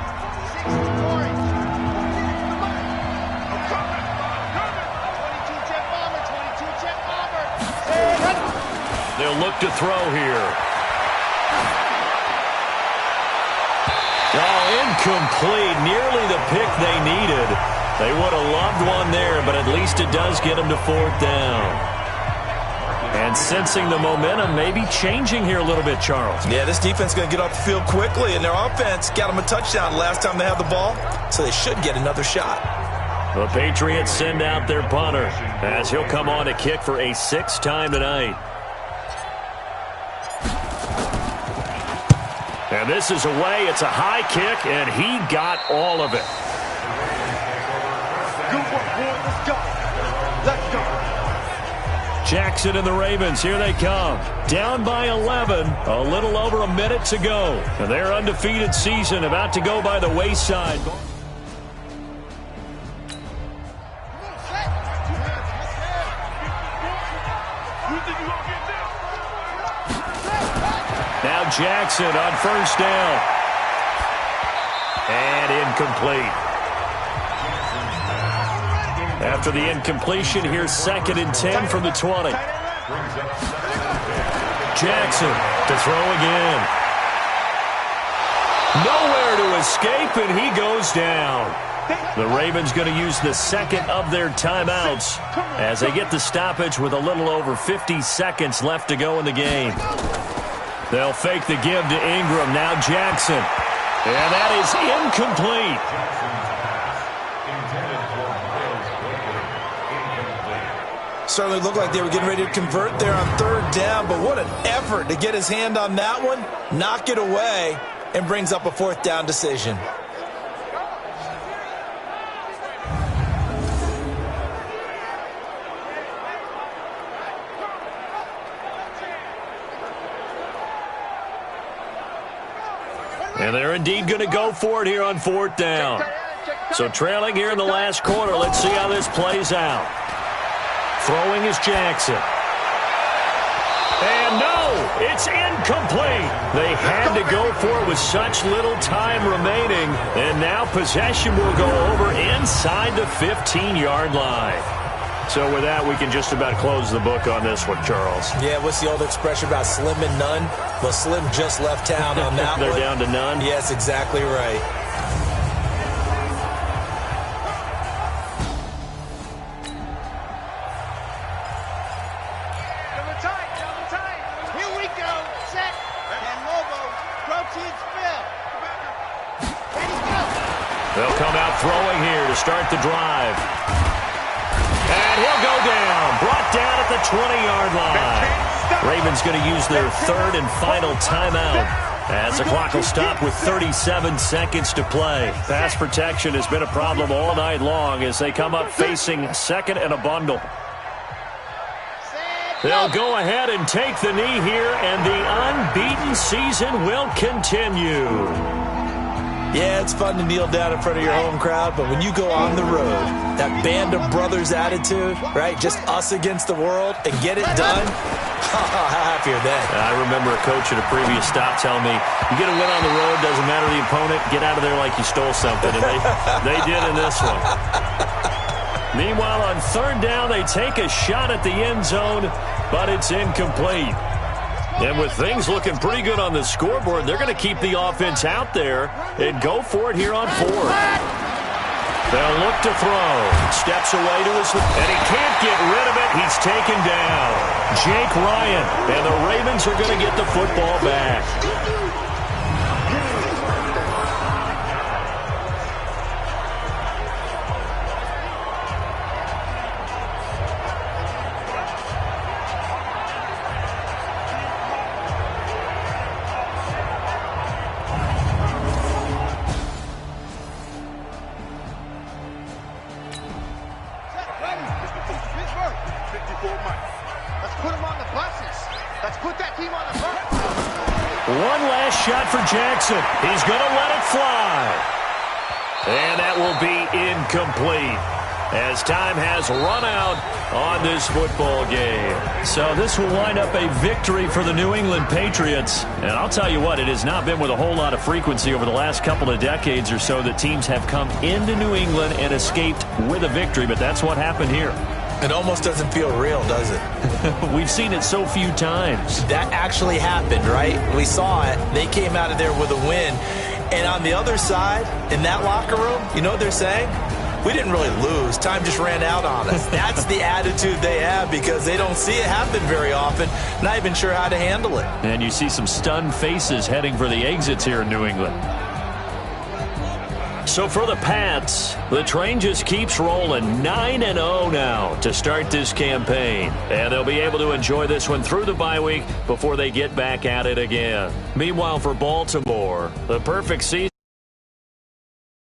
They'll look to throw here. Oh, incomplete. Nearly the pick they needed. They would have loved one there, but at least it does get them to 4th down. And sensing the momentum maybe changing here a little bit, Charles. Yeah, this defense is going to get off the field quickly, and their offense got them a touchdown last time they had the ball, so they should get another shot. The Patriots send out their punter as he'll come on to kick for a 6th time tonight. And this is away. It's a high kick, and he got all of it. Good work, boy. Let's go. Jackson and the Ravens, here they come. Down by 11, a little over a minute to go. And their undefeated season about to go by the wayside. Now Jackson on 1st down. And incomplete. After the incompletion, here's 2nd and 10 from the 20. Jackson to throw again. Nowhere to escape, and he goes down. The Ravens going to use the 2nd of their timeouts as they get the stoppage with a little over 50 seconds left to go in the game. They'll fake the give to Ingram. Now Jackson. And that is incomplete. Certainly looked like they were getting ready to convert there on third down, but what an effort to get his hand on that one, knock it away, and brings up a fourth down decision. And they're indeed going to go for it here on fourth down. So trailing here in the last quarter. Let's see how this plays out. Throwing is Jackson. And no, it's incomplete. They had to go for it with such little time remaining. And now possession will go over inside the 15-yard line. So with that, we can just about close the book on this one, Charles. Yeah, what's the old expression about slim and none? Well, Slim just left town on that They're one. down to none? Yes, exactly right. Double tight. Here we go. Set. And Lobo. Proteins fill. Ready, go. They'll come out throwing here to start the drive. And he'll go down. Brought down at the 20-yard line. Ravens going to use their third and final timeout as the clock will stop with 37 seconds to play. Pass protection has been a problem all night long as they come up facing second and a bundle. They'll go ahead and take the knee here, and the unbeaten season will continue. Yeah, it's fun to kneel down in front of your home crowd, but when you go on the road, that band of brothers attitude, right, just us against the world, and get it done, how happy are they? I remember a coach at a previous stop telling me, you get a win on the road, doesn't matter the opponent, get out of there like you stole something, and they did in this one. Meanwhile, on third down, they take a shot at the end zone, but it's incomplete. And with things looking pretty good on the scoreboard, they're going to keep the offense out there and go for it here on fourth. They'll look to throw. Steps away to his left, and he can't get rid of it. He's taken down. Jake Ryan, and the Ravens are going to get the football back. One last shot for Jackson. He's going to let it fly. And that will be incomplete as time has run out on this football game. So this will wind up a victory for the New England Patriots. And I'll tell you what, it has not been with a whole lot of frequency over the last couple of decades or so that teams have come into New England and escaped with a victory. But that's what happened here. It almost doesn't feel real, does it? We've seen it so few times. That actually happened, right? We saw it. They came out of there with a win. And on the other side, in that locker room, you know what they're saying? We didn't really lose. Time just ran out on us. That's the attitude they have because they don't see it happen very often. Not even sure how to handle it. And you see some stunned faces heading for the exits here in New England. So for the Pats, the train just keeps rolling 9-0 now to start this campaign. And they'll be able to enjoy this one through the bye week before they get back at it again. Meanwhile, for Baltimore, the perfect season.